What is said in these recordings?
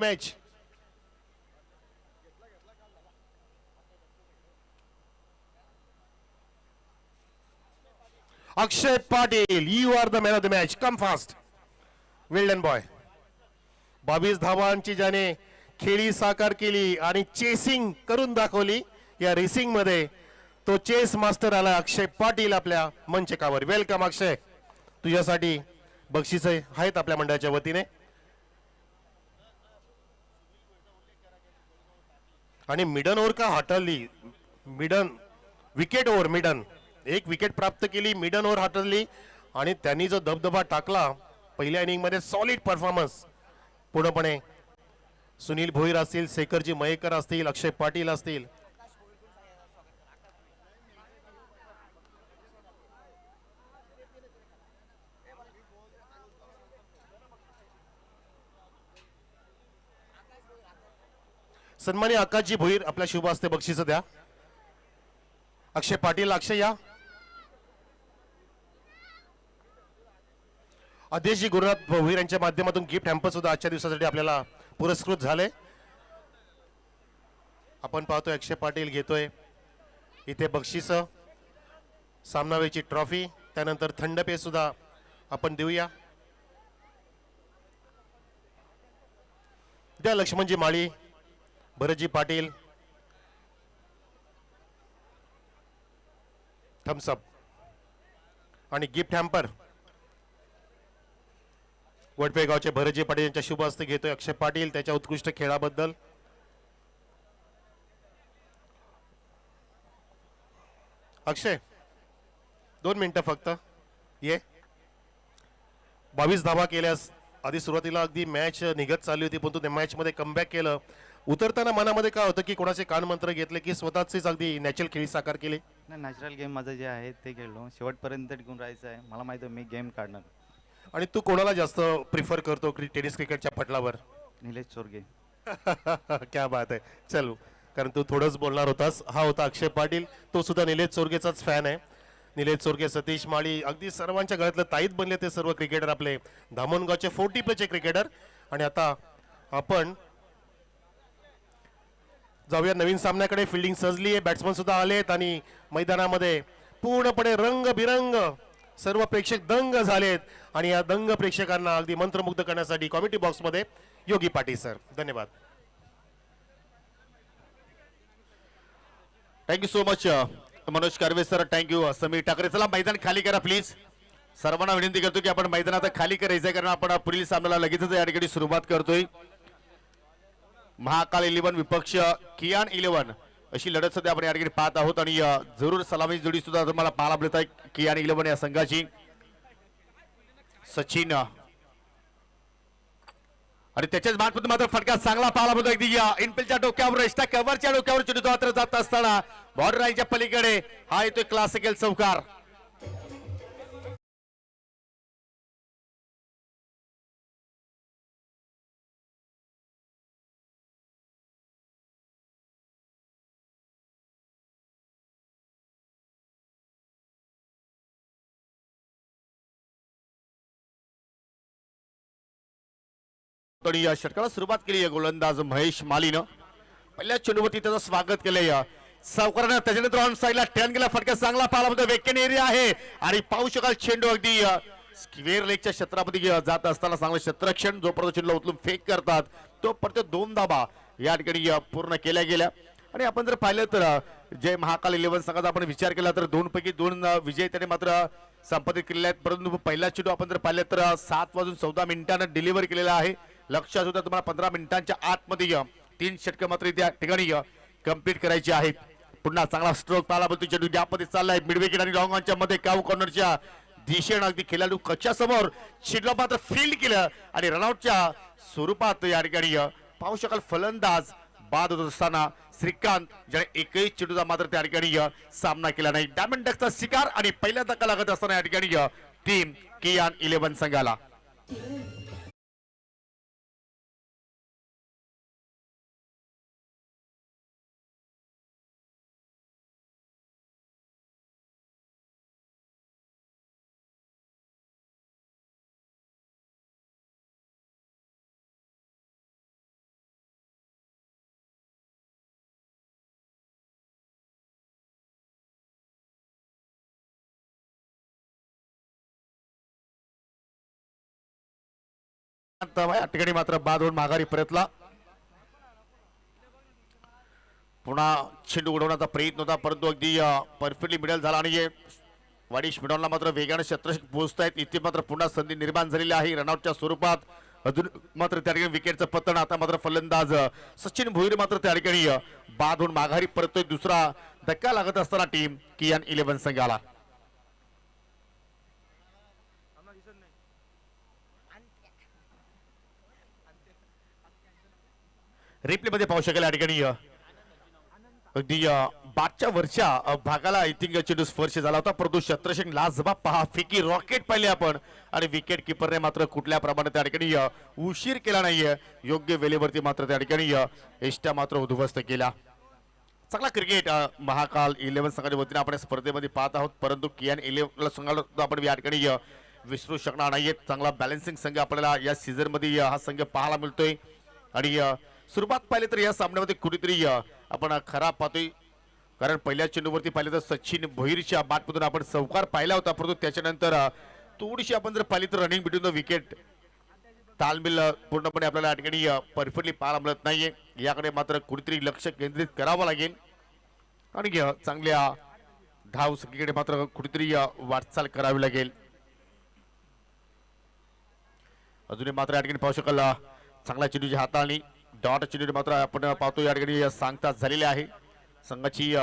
match. Akshay Patil, you are the man of the match. Come fast. Well done, boy. 22 धावांची ज्याने खेळी साकार केली आणि चेसिंग करून दाखवली या रेसिंग मध्ये, तो चेस मास्टर आला अक्षय पाटील आपल्या मंचकावर. वेलकम अक्षय, तुझ्यासाठी बक्षिसे आहेत आपल्या मंडळाच्या वतीने. आणि मिडन ओव्हर का हाताळली, मिडन विकेट ओव्हर, मिडन एक विकेट प्राप्त केली, मिडन ओव्हर हाताळली आणि त्यांनी जो दबदबा टाकला पहिल्या इनिंग मध्ये, सॉलिड परफॉर्मन्स. पूर्णपणे सुनील भोईर असतील, शेखरजी मयेकर असतील, अक्षय पाटील असतील, सन्मानी आकाशजी भोईर आपल्या शुभ हस्ते बक्षीस द्या. अक्षय पाटील, अक्षय या. आदेशजी गुरुनाथ भोईर यांच्या माध्यमातून गिफ्ट हॅम्पर सुद्धा आजच्या दिवसासाठी आपल्याला पुरस्कृत झाले. आपण पाहतोय अक्षय पाटील घेतोय इथे बक्षीस, सामनावीची ट्रॉफी, त्यानंतर थंड पेय सुद्धा आपण देऊया. द्या लक्ष्मणजी माळी, भरतजी पाटील, थम्सअप आणि गिफ्ट हॅम्पर वडपे गावचे भरतजी पाटील यांच्या शुभ हस्ते घेतोय अक्षय पाटील त्याच्या उत्कृष्ट खेळाबद्दल. अक्षय 2 मिनिटं फक्त ये. 22 धावा केल्यास आधी सुरुवातीला अगदी मॅच निघत चालली होती, परंतु त्या मॅच मध्ये कमबॅक केलं. उतरताना मनामध्ये काय होतं की कोणाचे कान मंत्र घेतले की स्वतःचीच अगदी नॅचरल खेळी साकार केली? नाही, नॅचरल गेम माझं जे आहे ते खेळलो, शेवटपर्यंत टिकून राहायचं आहे. मला माहिती आहे मी गेम काढणार. आणि तू कोणाला जास्त प्रिफर करतो टेनिस क्रिकेटच्या पटलावर? निलेश चोरगे. क्या बात आहे. चल, कारण तू थोडंच बोलणार होतास. हा होता अक्षय पाटील, तो सुद्धा निलेश चोरगेचाच फॅन आहे. निलेश चोरगे, सतीश माळी, अगदी सर्वांच्या गळ्यातलं ताईत बनले ते सर्व क्रिकेटर आपले धामणगावचे 40 प्लेचे क्रिकेटर. आणि आता आपण जाऊया नवीन सामन्याकडे. फिल्डिंग सजली आहे, बॅट्समन सुद्धा आलेत आणि मैदानामध्ये पूर्णपणे रंगबिरंग सर्व प्रेक्षक दंग झालेत. आणि या दंग प्रेक्षकांना अगदी मंत्रमुग्ध करण्यासाठी कॉमेडी बॉक्स मध्ये योगी पाटील सर. धन्यवाद. Thank you so much Manoj Karve sir. Thank you Sameer Thackeray. चला मैदान खाली करा प्लीज. सर्वांना विनंती करतो की आपण मैदानात खाली करायचं आहे, कारण आपण पुढील सामन्याला लगेचच या ठिकाणी सुरुवात करतोय. महाकाल 11 विपक्ष कियान 11 अशी लढत सध्या आपण या ठिकाणी पाहत आहोत. आणि जरूर सलामी जोडी सुद्धा तुम्हाला पाहायला मिळत आहे कियान 11 या संघाची. सचिन आणि त्याच्याच मार्फत मात्र फटका चांगला पाहायला मिळतो. अगदी इनफिल्डच्या डोक्यावर, एक्स्ट्रा कव्हरच्या डोक्यावर चेंडू मात्र जात असताना बॉर्डर लाईनच्या पलीकडे हा येतोय क्लासिकल चौकार. या षटकाला सुरुवात केली आहे गोलंदाज महेश मालीनं. पहिल्या चेंडूवरती त्याचं स्वागत केलंय सावकारानं. त्याच्यानंतर ऑन साईडला टर्न केला, फटका चांगला पाहायला मिळतो. वेकेन एरिया आहे आणि पाहू शकाल चेंडू अगदी स्क्वेअर लेगच्या क्षेत्रामध्ये जात असताना चांगलं क्षेत्ररक्षण. जोपर्यंत चेंडूला उचलून फेक करतात तोपर्यंत 2 धाबा या ठिकाणी पूर्ण केल्या गेल्या. आणि आपण जर पाहिलं तर जय महाकाल 11 संघाचा आपण विचार केला तर 2 पैकी 2 विजय त्याने मात्र संपादित केलेले आहेत. परंतु पहिला चेंडू आपण जर पाहिलं तर 7:14 डिलिव्हर केलेला आहे. लक्षात होता तुम्हाला 15 मिनिटांच्या आतमध्ये 3 षटकं मात्र त्या ठिकाणी कंप्लीट करायची आहेत. पुन्हा चांगला स्ट्रोक पाहायला मिळतो. चेंडू गॅपमध्ये चाललाय, मिड विकेट आणि लॉंग ऑनच्या मध्ये काऊ कॉर्नरच्या दिशेने अगदी खेळाडू कच्च्या समोर चेंडू मात्र फील्ड केलं आणि रनआउटच्या स्वरूपात या ठिकाणी पाहू शकाल फलंदाज बाद होत असताना श्रीकांत ज्याने एकही चेंडूचा मात्र त्या ठिकाणी सामना केला नाही. डायमंड डकचा शिकार आणि पहिला धक्का लागत असताना या ठिकाणी टीम कियान 11 संघाला धावा या ठिकाणी मात्र बाद होऊन माघारी परतला. पुन्हा चेंडू उडवण्याचा प्रयत्न होता परंतु अगदी परफेक्टली मिडल झाला आणि वाडिश मिडॉनला मात्र वेगाने क्षेत्ररक्षक पोहोचतायत. इथे मात्र पुन्हा संधी निर्माण झालेली आहे रनआउटच्या स्वरूपात. अजून मात्र त्या ठिकाणी विकेटचं पतन. आता मात्र फलंदाज सचिन भोईर मात्र त्या ठिकाणी बाद होऊन माघारी परततोय. दुसरा धक्का लागत असताना टीम कियान 11 संघाला. रिप्ले मध्ये पाहू शकेल या ठिकाणी अगदी बादच्या वरच्या भागाला आय थिंक चेंडू स्पर्श झाला होता परंतु क्षेत्ररक्षक लाजवाब पहा फेकी रॉकेट पाहिले आपण आणि विकेट किपरने मात्र कुठल्या प्रमाणे त्या ठिकाणी उशीर केला नाहीये. योग्य वेळेवरती मात्र त्या ठिकाणी एष्ट्या मात्र उद्ध्वस्त केला. चांगला क्रिकेट महाकाल 11 संघाच्या वतीने आपण स्पर्धेमध्ये पाहत आहोत परंतु कियान 11 संघाला आपण या ठिकाणी विसरू शकणार नाहीये. चांगला बॅलन्सिंग संघ आपल्याला या सीझन मध्ये हा संघ पाहायला मिळतोय आणि सुरुवात पाहिली तर या सामन्यामध्ये कुठेतरी आपण खराब पाहतोय कारण पहिल्या चेंडूवरती पाहिले तर सचिन भोईरच्या बॅटमधून आपण चौकार पाहिला होता परंतु त्याच्यानंतर थोडीशी आपण जर पाहिली तर रनिंग बिटवीन द विकेट तालमेल पूर्णपणे आपल्याला या ठिकाणी परफेक्टली पाहायला मिळत नाहीये. याकडे मात्र कुठेतरी लक्ष केंद्रित करावं लागेल आणि चांगल्या धाव संख्येकडे मात्र कुठेतरी वाटचाल करावी लागेल. अजूनही मात्र या ठिकाणी पाहू शकाल चांगल्या चेंडूची हाताळणी डॉट चेंडू मात्र आपण पाहतो या ठिकाणी सांगता झालेले आहे. संघाची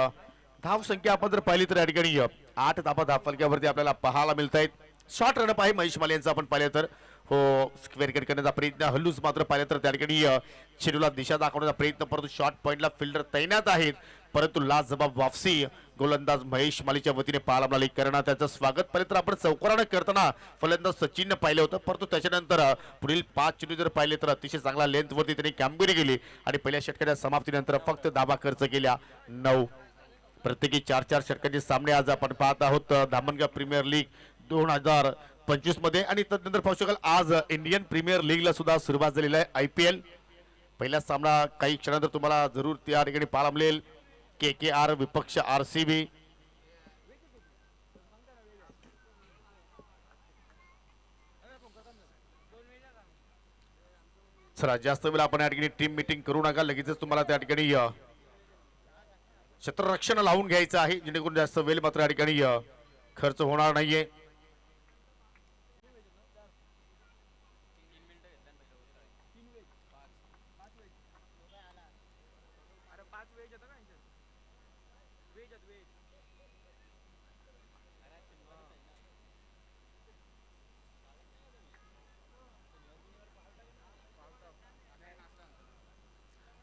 धाव संख्या आपण जर पाहिली तर या ठिकाणी 8 धावा धावफलक्यावरती आपल्याला पाहायला मिळत आहेत. शॉर्ट रनअप आहे महेश माले यांचा आपण पाहिलं तर हो स्क्वेअर कट करण्याचा प्रयत्न हल्लूस मात्र पाहिलं तर त्या ठिकाणी चेंडूला दिशा दाखवण्याचा प्रयत्न परंतु शॉर्ट पॉइंटला फिल्डर तैनात आहेत परंतु लाजबाब वापसी गोलंदाज महेश मालीच्या वतीने पाहायला मिळाली. कारण त्याचं स्वागत पाहिलं तर आपण चौकारानं करताना फलंदाज सचिननं पाहिलं होतं परंतु त्याच्यानंतर पुढील 5 चेंडू जर पाहिले तर अतिशय चांगला लेंथवरती त्यांनी कामगिरी केली आणि पहिल्या षटकाच्या समाप्तीनंतर फक्त धावा खर्च केल्या 9. प्रत्येकी 4-4 षटकांचे सामने आज आपण पाहत आहोत धामणगाव प्रीमियर लीग 2025 मध्ये आणि त्यानंतर पाहू शकाल आज इंडियन प्रीमियर लीगला सुद्धा सुरुवात झालेली आहे. IPL पहिला सामना काही क्षणानंतर तुम्हाला जरूर त्या ठिकाणी पाहायला मिळेल. KKR विपक्ष RCB. चला जास्त वेळ आपण या ठिकाणी टीम मीटिंग करू नका लगेचच तुम्हाला त्या ठिकाणी क्षेत्ररक्षण लावून घ्यायचं आहे जेणेकरून जास्त वेळ मात्र या ठिकाणी खर्च होणार नाहीये.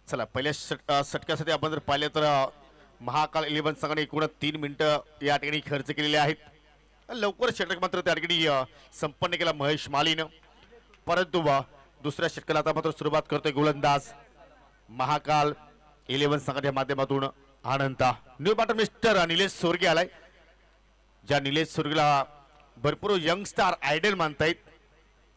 चला पहिल्या षटकासाठी आपण जर पाहिले तर महाकाल 11 संघाने एकूण 3 मिनिटं या ठिकाणी खर्च केलेले आहेत. लवकर षटक मात्र त्या ठिकाणी संपन्न केला महेश मालीनं परंतु दुसऱ्या षटकाला आता मात्र सुरुवात करतोय गोलंदाज महाकाल 11 संघाच्या माध्यमातून आनंदा. न्यू बॅटर मिस्टर निलेश सोरगे आलाय. ज्या निलेश सोरगेला भरपूर यंग स्टार आयडल मानतायत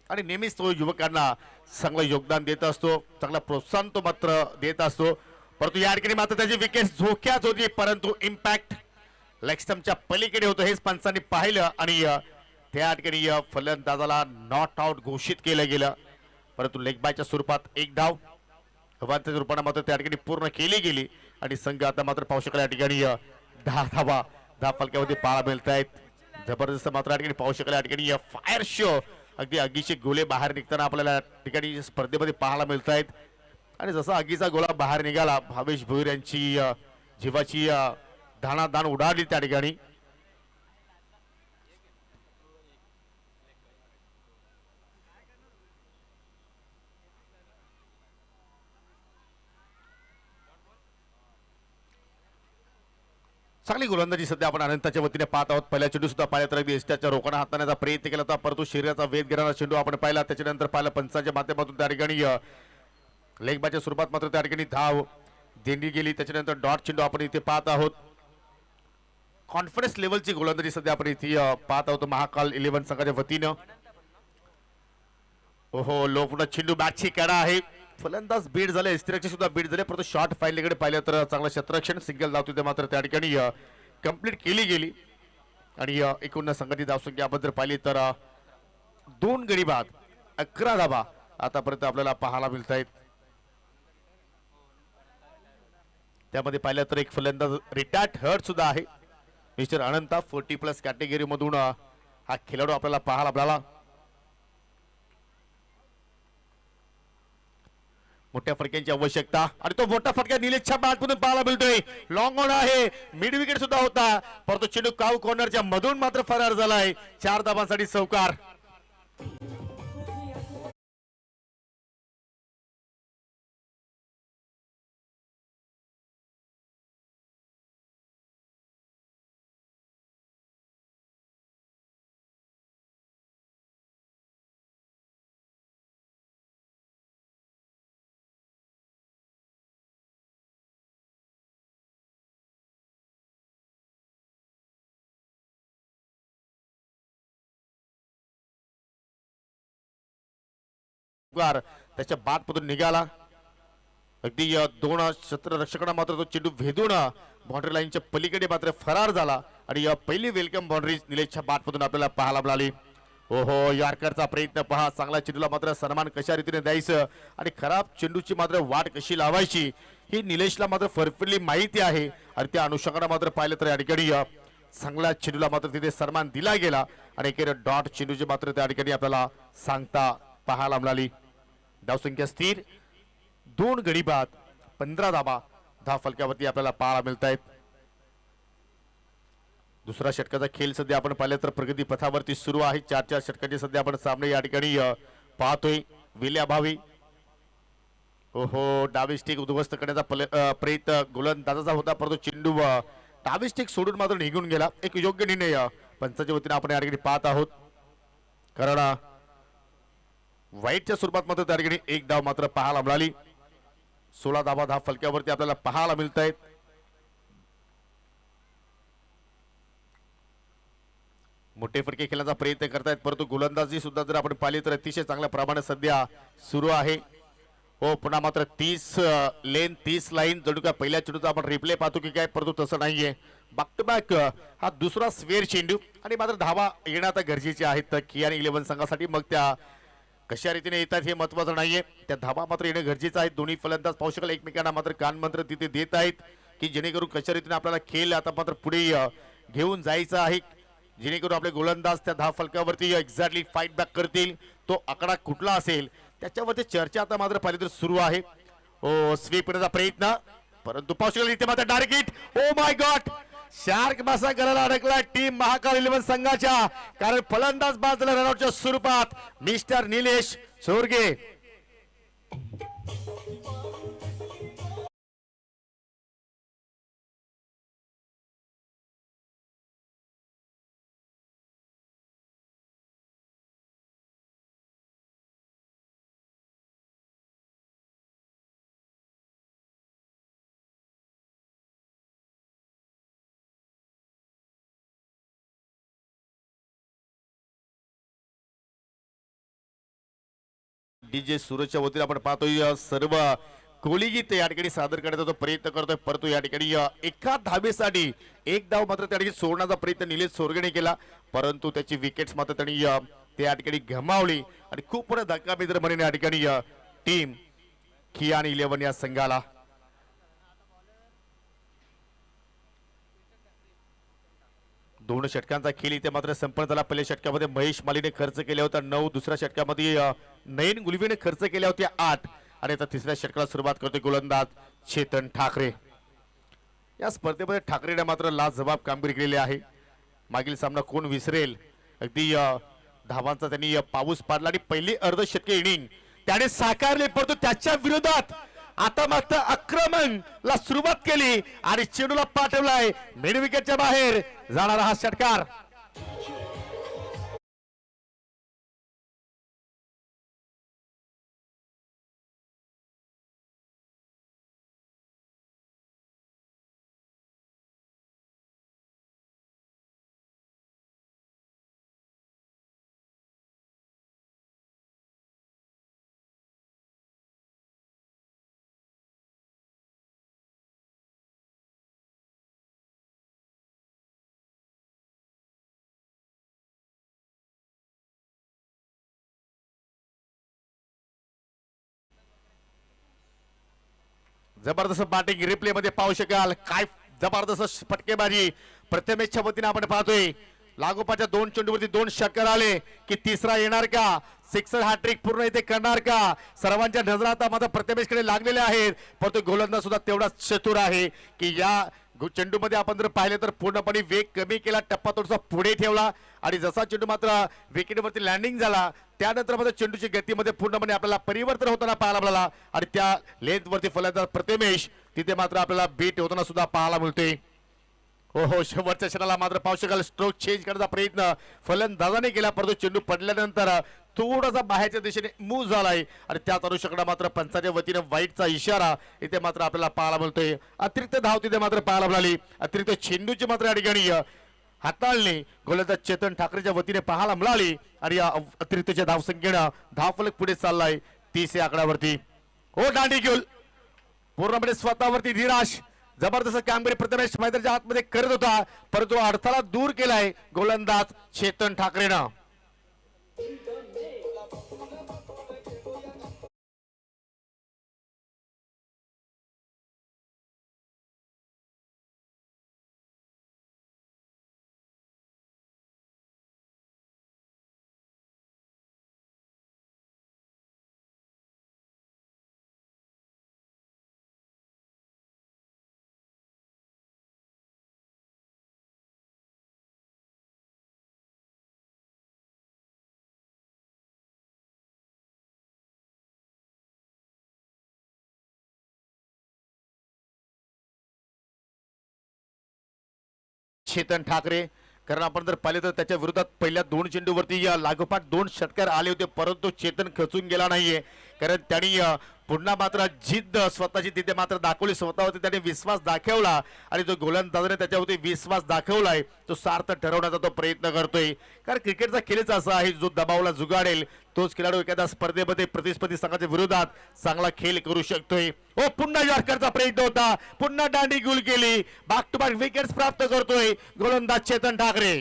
आणि नेहमीच तो युवकांना चांगलं योगदान देत असतो चांगला प्रोत्साहन तो मात्र देत असतो परंतु या ठिकाणी मात्र त्याची विकेट झोक्यात होती परंतु इम्पॅक्ट लेग स्टंपच्या पलीकडे होतं हेच पंचांनी पाहिलं आणि त्या ठिकाणी फलंदाजाला नॉट आउट घोषित केलं गेलं परंतु लेग बायच्या स्वरूपात एक धाव हवांच्या रूपाने मात्र त्या ठिकाणी पूर्ण केली गेली आणि संघ आता मात्र पाहू शकला या ठिकाणी 10 धावा 10 फलक्यामध्ये पाहायला मिळत आहेत. जबरदस्त मात्र या ठिकाणी पाहू शकला या ठिकाणी फायर शो अगदी आगीचे गोले बाहेर निघताना आपल्याला ठिकाणी स्पर्धेमध्ये पाहायला मिळत आहेत आणि जसा आगीचा गोळा बाहेर निघाला भावेश भोईर यांची जीवाची दाणादाण उडाली त्या ठिकाणी. चांगली गोलंदाजी सध्या आपण अनंताच्या वतीने पाहत आहोत. पहिल्या चेंडू सुद्धा पाहिला तर एस्ट्याच्या रोखाना हाताळण्याचा प्रयत्न केला होता परंतु शरीराचा वेध घेणारा चेंडू आपण पाहिला त्याच्यानंतर पाहिला पंचांच्या माध्यमातून त्या ठिकाणी लेग बायच्या स्वरूपात मात्र त्या ठिकाणी धाव देणी गेली. त्याच्यानंतर डॉट चेंडू आपण इथे पाहत आहोत. कॉन्फिडन्स लेवलची गोलंदाजी सध्या आपण इथे पाहत आहोत महाकाल 11 संघाच्या वतीनं. ओहो लोपना चेंडू बॅटची कडा आहे फलंदाज बीड झाले इस्त्रियाचे सुद्धा बीड झाले परंतु शॉर्ट फाईलकडे पाहिलं तर चांगलं क्षेत्ररक्षण सिंगल धाव तिथे मात्र त्या ठिकाणी कंप्लीट केली गेली आणि एकूण संघाची धावसंख्या आपण जर पाहिली तर 2 गडी बाद 11 धावा आतापर्यंत आपल्याला पाहायला मिळत आहेत. त्यामध्ये पाहिलं तर एक फलंदाज रिटायर्ड हर्ट सुद्धा आहे. मिस्टर अनंता 40+ कॅटेगरी मधून हा खेळाडू आपल्याला पाहायला मोठ्या फटक्यांची आवश्यकता आणि तो मोठा फटका निलेशच्या बॅटमधून पाहायला मिळतोय. लॉंग ऑन आहे, मिड विकेट सुद्धा होता, परंतु चेंडू काऊ कॉर्नरच्या मधून मात्र फरार झालाय. 4 धावांसाठी चौकार. त्याच्या बाटमधून निघाला. अगदी 2 क्षेत्ररक्षकांना मात्र तो चेंडू भेदून बाउंड्री लाईनच्या पलीकडे मात्र फरार झाला आणि पहिली वेलकम बाउंड्री निलेशच्या बाटमधून आपल्याला पाहायला मिळाली. ओहो, यॉर्करचा प्रयत्न पहा. चांगला चेंडूला मात्र सन्मान कशा रीतीने द्यायचं आणि खराब चेंडूची मात्र वाट कशी लावायची ही निलेशला मात्र परफेक्टली माहिती आहे. आणि त्या अनुषंगाने मात्र पाहिलं तर या ठिकाणी चांगल्या चेंडूला मात्र तिथे सन्मान दिला गेला आणि एकेर डॉट चेंडूची मात्र त्या ठिकाणी आपल्याला सांगता पाहायला मिळाली. धावसंख्या स्थिर, 2 गडी बाद, 15 धाबा धाव फलकावरती आपल्याला पाहायला मिळत आहेत. दुसरा षटकाचा खेळ सध्या आपण पाहिलं तर प्रगती पथावरती सुरू आहे. 4 षटकाचे सध्या आपण सामने या ठिकाणी पाहतोय. विल्याभावी ओहो, डावी स्टिक उद्ध्वस्त करण्याचा प्रयत्न गोलंदाजाचा होता, परंतु चेंडू डावी स्टिक सोडून मात्र निघून गेला. एक योग्य निर्णय पंचाच्या वतीने आपण या ठिकाणी पाहत आहोत. कारण वाईटच्या स्वरूपात मात्र त्या ठिकाणी 1 धाव मात्र पाहायला मिळाली. 16 धावा धाव फलक्यावरती आपल्याला पाहायला मिळत आहेत. मोठे फटके खेळण्याचा प्रयत्न करतायत, परंतु गोलंदाजी सुद्धा जर आपण पाहिली तर अतिशय चांगल्या प्रमाणात सध्या सुरू आहे. हो, पुन्हा मात्र 30 लेन 30 लाईन जणू काय पहिल्या चेंडूचा आपण रिप्ले पाहतो की काय, परंतु तसं नाहीये. बॅक टू बॅक हा दुसरा स्वेअर चेंडू आणि मात्र धावा येणं आता गरजेचे आहेत कियान 11 संघासाठी. मग त्या कशा रीतीने येतात हे महत्वाचं नाहीये, त्या धावा मात्र येणं गरजेचं आहे. दोन्ही फलंदाज पाहू शकाल एकमेकांना मात्र कानमंत्र तिथे देत आहेत की जेणेकरून कशा रीतीने आपल्याला खेळ आता मात्र पुढे घेऊन जायचं आहे, जेणेकरून आपले गोलंदाज त्या धाव फलकावरती एक्झॅक्टली फाईट बॅक करतील. तो आकडा कुठला असेल त्याच्यावरती चर्चा आता मात्र पाहिली तर सुरू आहे. ओ, स्वीप करण्याचा प्रयत्न, परंतु पाहू शकाल इथे मात्र direct hit. Oh my God, shark मासा गळाला अडकला टीम महाकाल 11 संघाच्या, कारण फलंदाज बाद झाला रनआउटच्या स्वरूपात मिस्टर निलेश चोरगे. डीजे सूरजच्या वतीने आपण पाहतोय सर्व कोहली गीत या ठिकाणी सादर करण्याचा प्रयत्न करतोय, परंतु या ठिकाणी एका धाबेसाठी 1 धाव मात्र त्या ठिकाणी सोडण्याचा प्रयत्न निलेश चोरगेने केला, परंतु त्याची विकेट्स मात्र त्यांनी त्या ठिकाणी गमावली आणि खूप मोठा धक्का मित्र म्हणून या ठिकाणी टीम कियान 11 या संघाला. दोन षटकांचा खेळ इथे मात्र संपन्न झाला. पहिल्या षटकामध्ये महेश मालीने खर्च केला होता 9, दुसऱ्या षटकामध्ये नयन गुलवीने खर्च केल्या होत्या 8 आणि आता तिसऱ्या षटकाला सुरुवात करतोय गोलंदाज चेतन ठाकरे. या स्पर्धेमध्ये ठाकरेने मात्र लाजवाब कामगिरी केलेली आहे. मागील सामना कोण विसरेल, अगदी धावांचा त्यांनी पाऊस पाडला आणि पहिली अर्धशतकी इनिंग त्याने साकारली, परंतु त्याच्या विरोधात आता मात्र आक्रमणला सुरुवात केली आणि चेंडूला पाठवलाय मिड विकेटच्या बाहेर जाणारा हा षटकार. जबरदस्त बॅटिंग रिप्ले मध्ये पाहू शकाल. काय जबरदस्त फटकेबाजी प्रथमेशच्या वतीने आपण पाहतोय. लागोपाच्या 2 चेंडूवरती 2 षटकार आले की तिसरा येणार का? सिक्सर हॅट्रिक पूर्ण इथे करणार का? सर्वांच्या नजरा आता मात्र प्रथमेशकडे लागलेल्या आहेत, परंतु गोलंदाज सुद्धा तेवढाच चतुर आहे की या चेंडूमध्ये आपण जर पाहिलं तर पूर्णपणे वेग कमी केला, टप्पा थोडासा पुढे ठेवला आणि जसा चेंडू मात्र विकेटवरती लँडिंग झाला त्यानंतर मात्र चेंडूची गतीमध्ये पूर्णपणे आपल्याला परिवर्तन होताना पाहायला मिळाला आणि त्या लेंथवरती फलंदाज प्रथमेश तिथे मात्र आपल्याला बीट होताना सुद्धा पाहायला मिळतोय. हो शेवटच्या क्षणाला मात्र पाहू शकाल स्ट्रोक चेंज करण्याचा प्रयत्न फलंदाजाने केला, परंतु चेंडू पडल्यानंतर थोडासा बाहेरच्या दिशेने मूव्ह झालाय आणि त्यात अनुषंगाने मात्र पंचाच्या वतीने वाईटचा इशारा इथे मात्र आपल्याला पाहायला मिळतोय. अतिरिक्त धाव तिथे मात्र पाहायला मिळाली. अतिरिक्त चेंडूची मात्र या ठिकाणी हाताळणी गोलंदाज चेतन ठाकरेच्या वतीने पाहायला मिळाली आणि या अतिरिक्तच्या धावसंख्येनं धावफलक पुढे चाललाय 30 या आकड्यावरती. हो दांडी घेऊन पूर्णपणे स्वतःवरती निराश जबरदस्त कामगिरी प्रथमेश मैदानाच्या आतमध्ये करत होता, परंतु अडथळा दूर केलाय गोलंदाज चेतन ठाकरेनं. चेतन ठाकरे, कारण आपण जर पाहिले तर त्याच्या विरोधात पहिल्या 2 चेंडूवरती लागोपाठ 2 षटकार आले होते, परंतु चेतन खचून गेला नाहीये, कारण त्यांनी पुन्हा मात्र जिद्द स्वतःची तिथे मात्र दाखवली, स्वतःवरती त्याने विश्वास दाखवला आणि जो गोलंदाजाने त्याच्यावरती विश्वास दाखवलाय तो सार्थ ठरवण्याचा तो प्रयत्न करतोय. कारण क्रिकेटचा खेळच असा आहे, जो दबावला जुगाडेल तोच खेळाडू एखाद्या स्पर्धेमध्ये प्रतिस्पर्धी संघाच्या विरोधात चांगला खेळ करू शकतोय. ओ पुन्हा यॉर्करचा प्रयत्न होता, पुन्हा दांडी गुल केली, बॅक टू बॅक विकेट्स प्राप्त करतोय गोलंदाज चेतन ठाकरे.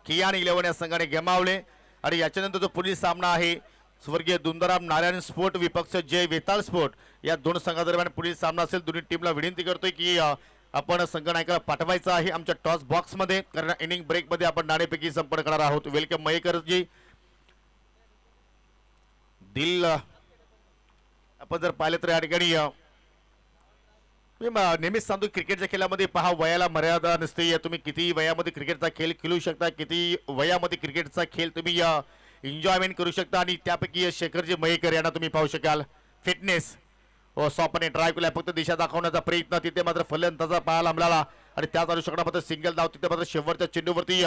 कियान 11 या संघाने गमावले आणि याच्यानंतर जो पुढील सामना आहे स्वर्गीय दुंदाराम नारायण स्पोर्ट विपक्ष जय वेताळ स्पोर्ट या 2 संघादरम्यान पुढील सामना असेल. दोन्ही टीमला विनंती करतोय की आपण संघनायकाला पाठवायचा आहे आमच्या टॉस बॉक्स मध्ये, कारण इनिंग ब्रेक मध्ये आपण नाणेपैकी संपर्क करणार आहोत. वेलकम मयेकर जी. दिल आपण जर पाहिलं तर या ठिकाणी मी नेहमीच सांगतो क्रिकेटच्या खेळामध्ये पहा वयाला मर्यादा नसते. तुम्ही किती वयामध्ये क्रिकेटचा खेळ खेळू शकता, किती वयामध्ये क्रिकेटचा खेळ तुम्ही एन्जॉयमेंट करू शकता आणि त्यापैकी शेखरजी मयेकर यांना तुम्ही पाहू शकाल. फिटनेस सॉपने ड्राईव्ह केला, फक्त दिशा दाखवण्याचा प्रयत्न तिथे मात्र फलंदाजा पाहायला मिळाला आणि त्याच अनुषंगाने मात्र सिंगल धाव तिथे मात्र शेवटच्या चेंडूवरती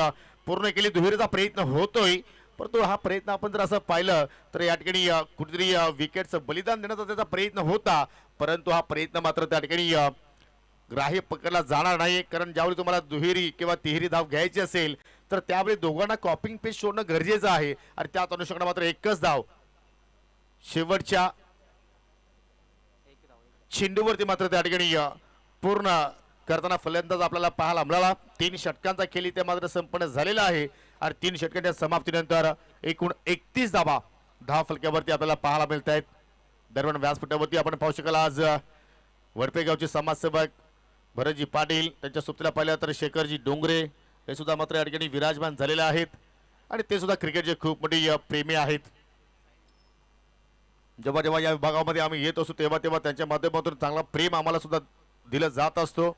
पूर्ण केली. दुहेरीचा प्रयत्न होतोय, परंतु हा प्रयत्न आपण जर असं पाहिलं तर या ठिकाणी कुठेतरी विकेटचं बलिदान देण्याचा त्याचा प्रयत्न होता, परंतु हा प्रयत्न मात्र त्या ठिकाणी ग्राह्य पकडला जाणार नाही. कारण ज्यावेळी तुम्हाला दुहेरी किंवा तिहेरी धाव घ्यायची असेल तर त्यावेळी दोघांना कॉपिंग पेस सोडणं गरजेचं आहे आणि त्याच अनुषंगाने मात्र एकच धाव शेवटच्या चेंडूवरती मात्र त्या ठिकाणी पूर्ण करताना फलंदाज आपल्याला पाहायला मिळाला. 3 षटकांचा खेळ इथे मात्र संपन्न झालेला आहे आणि 3 षटकांच्या समाप्तीनंतर एकूण 31 धावा धाव फलक्यावरती आपल्याला पाहायला मिळत आहेत. दरम्यान व्यासपीठावरती आपण पाहू शकाल आज वडपेगावचे समाजसेवक भरतजी पाटील, त्यांच्या सोबतीला पाहिलं तर शेखरजी डोंगरे हे सुद्धा मात्र या ठिकाणी विराजमान झालेले आहेत आणि ते सुद्धा क्रिकेटचे खूप मोठे प्रेमी आहेत. जेव्हा जेव्हा या विभागामध्ये आम्ही येत असतो तेव्हा तेव्हा त्यांच्या माध्यमातून चांगला प्रेम आम्हाला सुद्धा दिलं जात असतो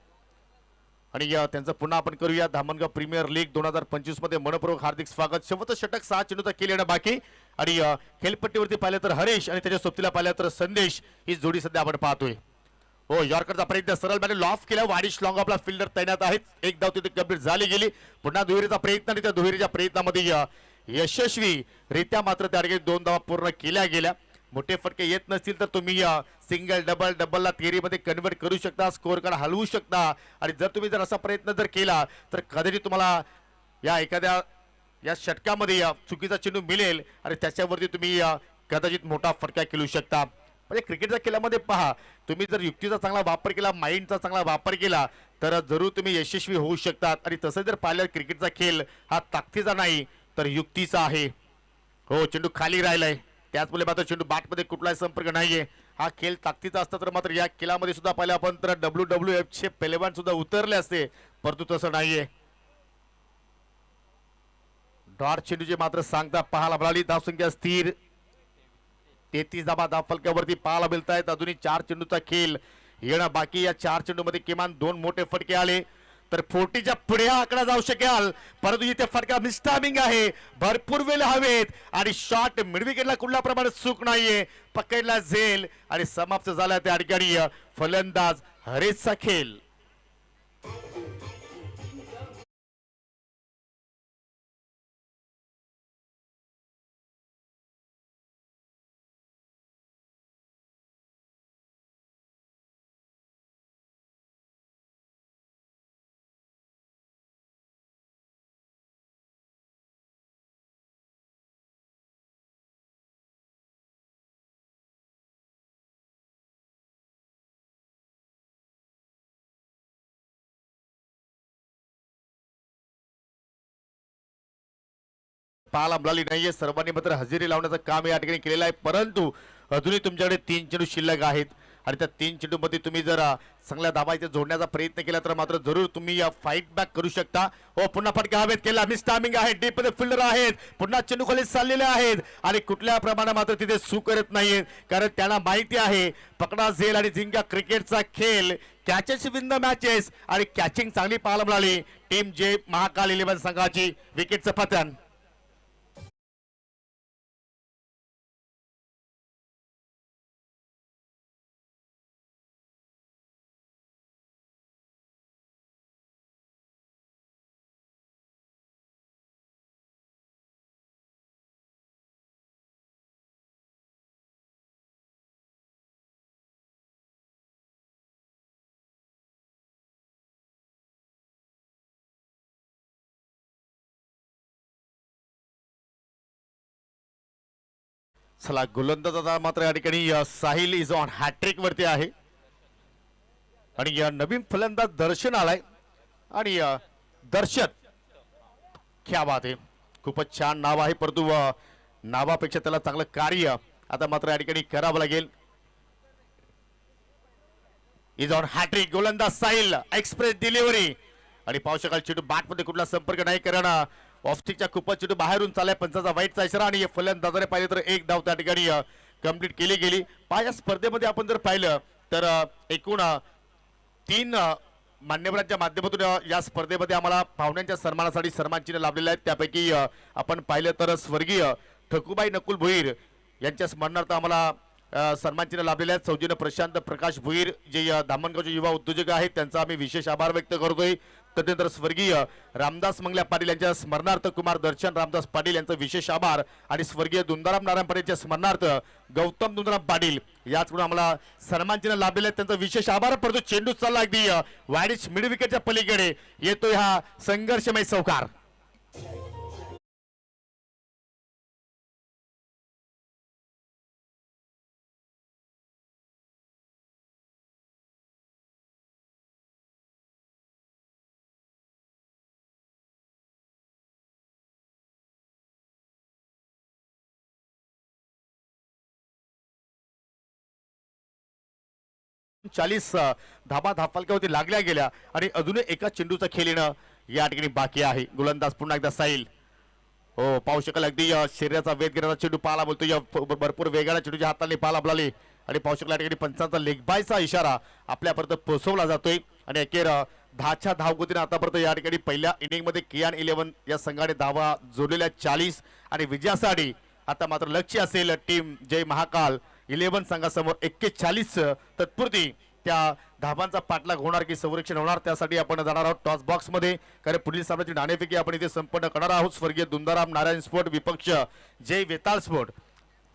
आणि त्यांचं पुन्हा आपण करूया. धामणगाव प्रीमियर लीग 2025 मध्ये मनपूर्वक हार्दिक स्वागत. शेवटचं षटक 6 चेंडूचा खेळ येणं बाकी आणि खेळपट्टीवरती पाहिलं तर हरीश आणि त्याच्या सोबतीला पाहिलं तर संदेश ही जोडी सध्या आपण पाहतोय. हो यॉर्करचा प्रयत्न सरळ बॅट लॉफ केला, वाडिश लॉंग आपला फिल्डर तैनात आहेत. एक धाव तिथे कंप्लीट झाली गेली. पुन्हा दुहेरीचा प्रयत्न आणि त्या दुहेरीच्या प्रयत्नामध्ये यशस्वीरित्या मात्र त्या ठिकाणी 2 धावा पूर्ण केल्या गेल्या. मोठे फटके येत नसतील तर तुम्ही सिंगल डबलला थिअरीमध्ये कन्वर्ट करू शकता, स्कोअर कार्ड हलवू शकता. आणि जर तुम्ही असा प्रयत्न जर केला तर कदाचित तुम्हाला या एखाद्या या षटकामध्ये चुकीचा चेंडू मिळेल आणि त्याच्यावरती तुम्ही कदाचित मोठा फटका खेळू शकता. म्हणजे क्रिकेटच्या खेळामध्ये पहा, तुम्ही जर युक्तीचा चांगला वापर केला, माइंडचा चांगला वापर केला तर जरूर तुम्ही यशस्वी होऊ शकतात. आणि तसं जर पाहिलं क्रिकेटचा खेळ हा ताकदीचा नाही तर युक्तीचा आहे. हो, चेंडू खाली राहिलाय, त्याचमुळे मात्र चेंडू बॅटमध्ये कुठलाही संपर्क नाहीये. हा खेळ ताकदीचा असता तर मात्र या खेळामध्ये सुद्धा पाहिलं आपण तर WWF चे पहिलवान सुद्धा उतरले असते, परंतु तसं नाहीये. डॉट चेंडूचे मात्र सांगता पाहायला मिळाली. धावसंख्या स्थिर 33 धावा फलकावरती पाहायला मिळत आहेत. अजूनही 4 चेंडूचा खेळ येणं बाकी. या 4 चेंडूमध्ये किमान 2 मोठे फटके आले तर 40च्या पुढे हा आकडा जाऊ शकेल, परंतु इथे फटका मिसटायमिंग आहे. भरपूर वेळ हवेत आणि शॉट मिडविकेटला कुठल्या प्रमाणात चूक नाहीये, पकडला झेल आणि समाप्त झाला त्या ठिकाणी फलंदाज हरेसचा खेळ. पाहायला मिळाली नाहीये. सर्वांनी मात्र हजेरी लावण्याचं काम या ठिकाणी केलेलं आहे, परंतु अजूनही तुमच्याकडे 3 चेंडू शिल्लक आहेत आणि त्या 3 चेंडू मध्ये तुम्ही जर चांगल्या धावा इथे जोडण्याचा प्रयत्न केला तर मात्र जरूर तुम्ही फाईट बॅक करू शकता. हो, पुन्हा फटका हवेत केला, मिस टायमिंग आहे, डीप मध्ये फिल्डर आहेत, पुन्हा चेंडू खाली चाललेले आहेत आणि कुठल्या प्रमाणात मात्र तिथे सू करत नाहीये, कारण त्यांना माहिती आहे पकडा झेल आणि जिंका क्रिकेटचा खेळ. कॅचेस विन द मॅचेस आणि कॅचिंग चांगली पाहायला मिळाली टीम जय महाकाल 11 संघाची. विकेटचं पतन. चला, गोलंदाज मात्र या ठिकाणी साहिल इज ऑन हॅट्रिक वरती आहे आणि नवीन फलंदाज दर्शन आलाय आणि दर्शन क्या बात आहे, खूपच छान नाव आहे, परंतु नावापेक्षा त्याला चांगलं कार्य आता मात्र या ठिकाणी करावं लागेल. इज ऑन हॅट्रिक गोलंदाज साहिल, एक्सप्रेस डिलिव्हरी आणि पाहू शकाल चेंडू बॅट मध्ये कुठला संपर्क नाही, कारण ऑफस्टिकच्या खूपच चेंडू बाहेरून चाललाय. पंचाचा वाईटचा इशारा आणि फलंदाजाने पाहिले तर 1 धाव त्या ठिकाणी कंप्लीट केली गेली. या स्पर्धेमध्ये आपण जर पाहिलं तर एकूण 3 मान्यवरांच्या माध्यमातून या स्पर्धेमध्ये आम्हाला पाहुण्यांच्या सन्मानासाठी सन्मानचिन्ह लाभलेले आहेत. त्यापैकी आपण पाहिलं तर स्वर्गीय ठकूबाई नकुल भोईर यांच्या स्मरणार्थ आम्हाला सन्मानचिन्ह लाभलेले आहेत. सौजन्य प्रशांत प्रकाश भोईर जे धामणगावचे युवा उद्योजक आहेत त्यांचा आम्ही विशेष आभार व्यक्त करतोय. तदनंतर स्वर्गीय रामदास मंगल्या पाटील यांच्या स्मरणार्थ कुमार दर्शन रामदास पाटील यांचा विशेष आभार आणि स्वर्गीय दुंदाराम नारायण पाटीलच्या स्मरणार्थ गौतम दुंदाराम पाटील याचकडून आम्हाला सन्मानचिन्ह लाभलेले आहेत, त्यांचा विशेष आभार. परंतु चेंडू चालला अगदी वाईडिश मिड विकेटच्या पलीकडे येतोय हा संघर्षमय चौकार. चाळीस धाबा धाफलक्यावरती लागल्या गेल्या आणि अजूनही एका चेंडूचा खेळ येणं या ठिकाणी बाकी आहे. गोलंदाज पुन्हा एकदा साहिल. हो, पाहू शकाल अगदी शरीराचा वेग घेणारा चेंडू पाहायला बोलतो, या भरपूर वेगाला चेंडूच्या हाताने पाहायला मिळाले आणि पाहू शकाल या ठिकाणी पंचांचा लेग बायचा इशारा आपल्यापर्यंत पोहोचवला जातोय आणि अखेर 10च्या धावगतीने आतापर्यंत या ठिकाणी पहिल्या इनिंग मध्ये कियान 11 या संघाने धावा जोडलेल्या 40 आणि विजयासाठी आता मात्र लक्ष्य असेल टीम जय महाकाल 11 संघासमोर 41 तत्पुरती त्या धाबांचा पाठलाग होणार की संरक्षण होणार त्यासाठी आपण जाणार आहोत टॉस बॉक्स मध्ये. कारण पुढील सामन्याची नाणेफेकी आपण इथे संपन्न करणार आहोत. स्वर्गीय दुंदाराम नारायण स्पोर्ट विपक्ष जय वेताळ स्पोर्ट.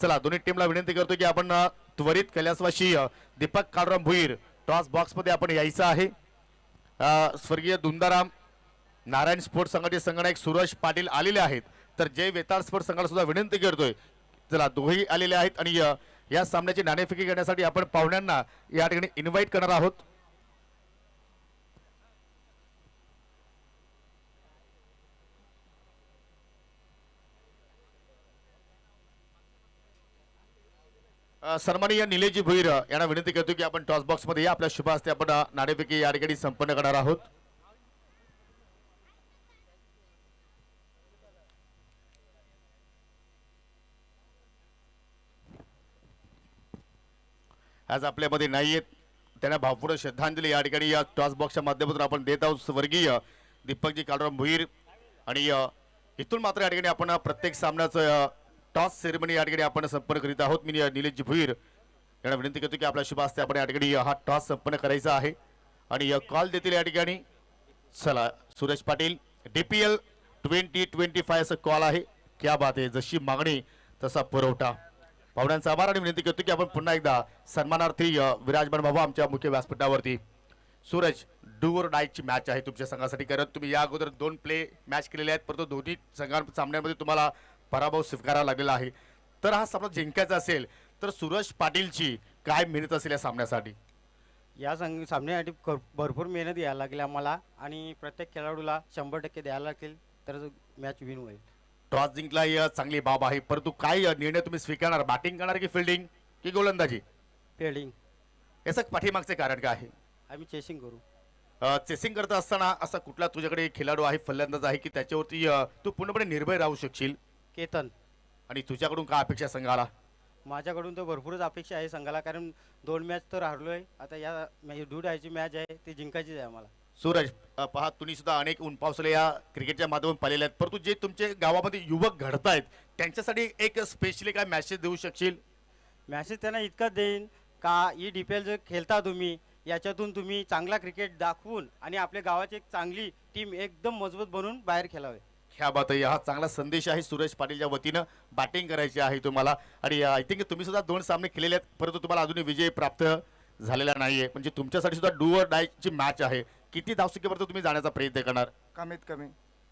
चला दोन्ही टीमला विनंती करतो की आपण त्वरित कैलासवासी दीपक काळराम भुईर टॉस बॉक्स मध्ये आपण यायचं आहे. स्वर्गीय दुंदाराम नारायण स्पोर्ट संघाचे संगणक सूरज पाटील आलेले आहेत. तर जय वेताळ स्पोर्ट संघाला सुद्धा विनंती करतोय. चला दोघेही आलेले आहेत आणि या सामन्याची नाणेफेकी करण्यासाठी आपण पाहुण्यांना या ठिकाणी इन्व्हाइट करणार आहोत. सन्माननीय निलेशजी भुईर यांना विनंती करतो की आपण टॉस बॉक्स मध्ये या. आपल्या शुभ हस्ते आपण नाणेफेकी या ठिकाणी संपन्न करणार आहोत. आज आपल्यामध्ये नाहीयेत त्यांना भावपूर्ण श्रद्धांजली या ठिकाणी या टॉस बॉक्सच्या माध्यमातून आपण देत आहोत. स्वर्गीय दीपकजी काळराम भुईर आणि इथून मात्र या ठिकाणी आपण प्रत्येक सामन्याचं टॉस सेरेमनी या ठिकाणी आपण संपन्न करीत आहोत. मी निलेशजी भुईर यांना विनंती करतो की आपल्या शुभ हस्ते आपण या ठिकाणी हा टॉस संपन्न करायचा आहे आणि कॉल देतील या ठिकाणी. चला सूरज पाटील DPL 2025 असं कॉल आहे. क्या बात आहे, जशी मागणी तसा पुरवठा. पाहुण्यांचा आभार आणि विनंती करतो की आपण पुन्हा एकदा सन्मानार्थी विराजमान व्हावं आमच्या मुख्य व्यासपीठावरती. सूरज डू और डायची मॅच आहे तुमच्या संघासाठी. कारण तुम्ही या अगोदर 2 प्ले मॅच केलेले आहेत परंतु दोन्ही सामन्यांमध्ये तुम्हाला पराभव स्वीकारावा लागलेला आहे. तर हा सामना जिंकायचा असेल तर सूरज पाटीलची काय मेहनत असेल या सामन्यासाठी? या सामन्यासाठी भरपूर मेहनत घ्यायला लागेल आम्हाला आणि प्रत्येक खेळाडूला 100% द्यायला लागतील तर मॅच विन होईल. टॉस जिंकला ही चांगली बाब आहे परंतु काय निर्णय तुम्ही स्वीकारणार? बॅटिंग करणार की फिल्डिंग की गोलंदाजी? फिल्डिंग. याचं पाठीमागचे कारण काय आहे? आम्ही चेसिंग करू. चेसिंग करत असताना असा कुठला तुझ्याकडे खेळाडू आहे फलंदाज आहे की त्याच्यावरती तू पूर्णपणे निर्भय राहू शकशील? केतन. आणि तुझ्याकडून काय अपेक्षा संघाला? माझ्याकडून तर भरपूरच अपेक्षा आहे संघाला कारण 2 मॅच तर हारलोय. आता या डूडायची मॅच आहे ती जिंकायचीच आहे आम्हाला. सूरज पहा तुम्ही सुद्धा अनेक ऊन पावसाळे या क्रिकेटच्या माध्यमातून पाहिलेले आहेत परंतु जे तुमचे गावामध्ये युवक घडतायत त्यांच्यासाठी एक स्पेशली काय मेसेज देऊ शकशील? मॅसेज त्यांना इतकाच देईन का ही DPL जे खेळता तुम्ही याच्यातून तुम्ही चांगला क्रिकेट दाखवून आणि आपल्या गावाची एक चांगली टीम एकदम मजबूत बनवून बाहेर खेळावे. ह्या बात आहे. हा चांगला संदेश आहे सूरज पाटीलच्या वतीनं. बॅटिंग करायची आहे तुम्हाला आणि आय थिंक तुम्ही सुद्धा 2 सामने खेळलेले आहेत परंतु तुम्हाला अजूनही विजय प्राप्त झालेला नाहीये. म्हणजे तुमच्यासाठी सुद्धा डू और डायची मॅच आहे. किती धावसंख्येपर्यंत तुम्ही जाण्याचा प्रयत्न करणार? कमीत कमी.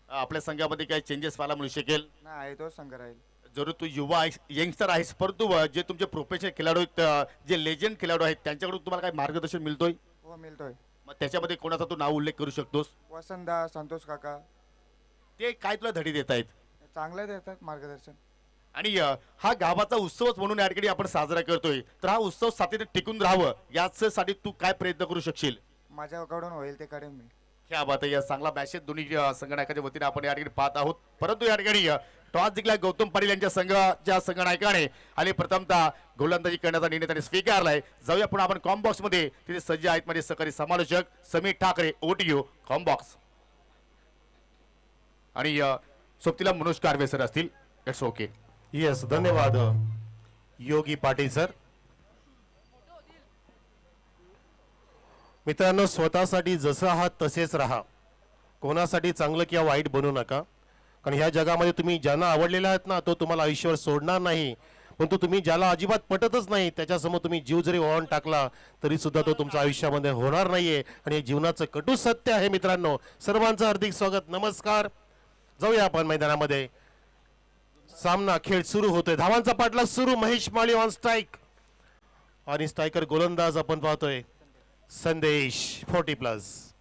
आपल्या संघामध्ये काही चेंजेस व्हायला मिळू शकेल? नाही आहे तो संघ राहील. जरूर तू युवा आहेस, यंगस्टर आहेस परंतु जे तुमचे प्रोफेशनल खेळाडू आहेत जे लेजंड खेळाडू आहेत त्यांच्याकडून तुम्हाला काही मार्गदर्शन मिळतोय? हो मिळतोय. मग त्याच्यामध्ये कोणाचा तू नाव उल्लेख करू शकतोस? वसंतदा, संतोष काका ते काय तुला धडी देत आहेत? चांगले देतात मार्गदर्शन. आणि हा गावाचा उत्सवच म्हणून या ठिकाणी आपण साजरा करतोय तर हा उत्सव सातत्याने टिकून राहावं यासाठी तू काय प्रयत्न करू शकशील? माझ्याकडून होईल ते करेन मी. ह्या बात आहे. या चांगला मॅसेज दोन्ही संघनायकाच्या वतीने आपण या ठिकाणी पाहत आहोत परंतु या ठिकाणी टॉस जिंकला गौतम पाटील यांच्या संघाच्या संघनायकाने आणि प्रथमतः गोलंदाजी करण्याचा निर्णय त्यांनी स्वीकारलाय. जाऊया पुन्हा आपण कॉम बॉक्स मध्ये. तिथे सज्ज आहेत माझे सहकारी समालोचक Sameer Thackeray OTU com box आणि सोबतीला मनोज कारवे सर असतील. It's okay. येस धन्यवाद योगी पाटील सर. मित्रांनो स्वतःसाठी जसं आहात तसेच राहा. कोणासाठी चांगलं किंवा वाईट बनू नका कारण ह्या जगामध्ये तुम्ही ज्यांना आवडलेला आहात ना तो तुम्हाला आयुष्यावर सोडणार नाही परंतु तुम्ही ज्याला अजिबात पटतच नाही त्याच्यासमोर तुम्ही जीव जरी ओवाळून टाकला तरी सुद्धा तो तुमच्या आयुष्यामध्ये होणार नाहीये आणि हे जीवनाचं कटू सत्य आहे. मित्रांनो सर्वांचं हार्दिक स्वागत, नमस्कार. जाऊया आपण मैदानामध्ये. सामना खेळ सुरू होतोय. धावांचा पाठलाग सुरू. महेश माळी ऑन स्ट्राईक आणि स्ट्रायकर गोलंदाज आपण पाहतोय संदेश 40+.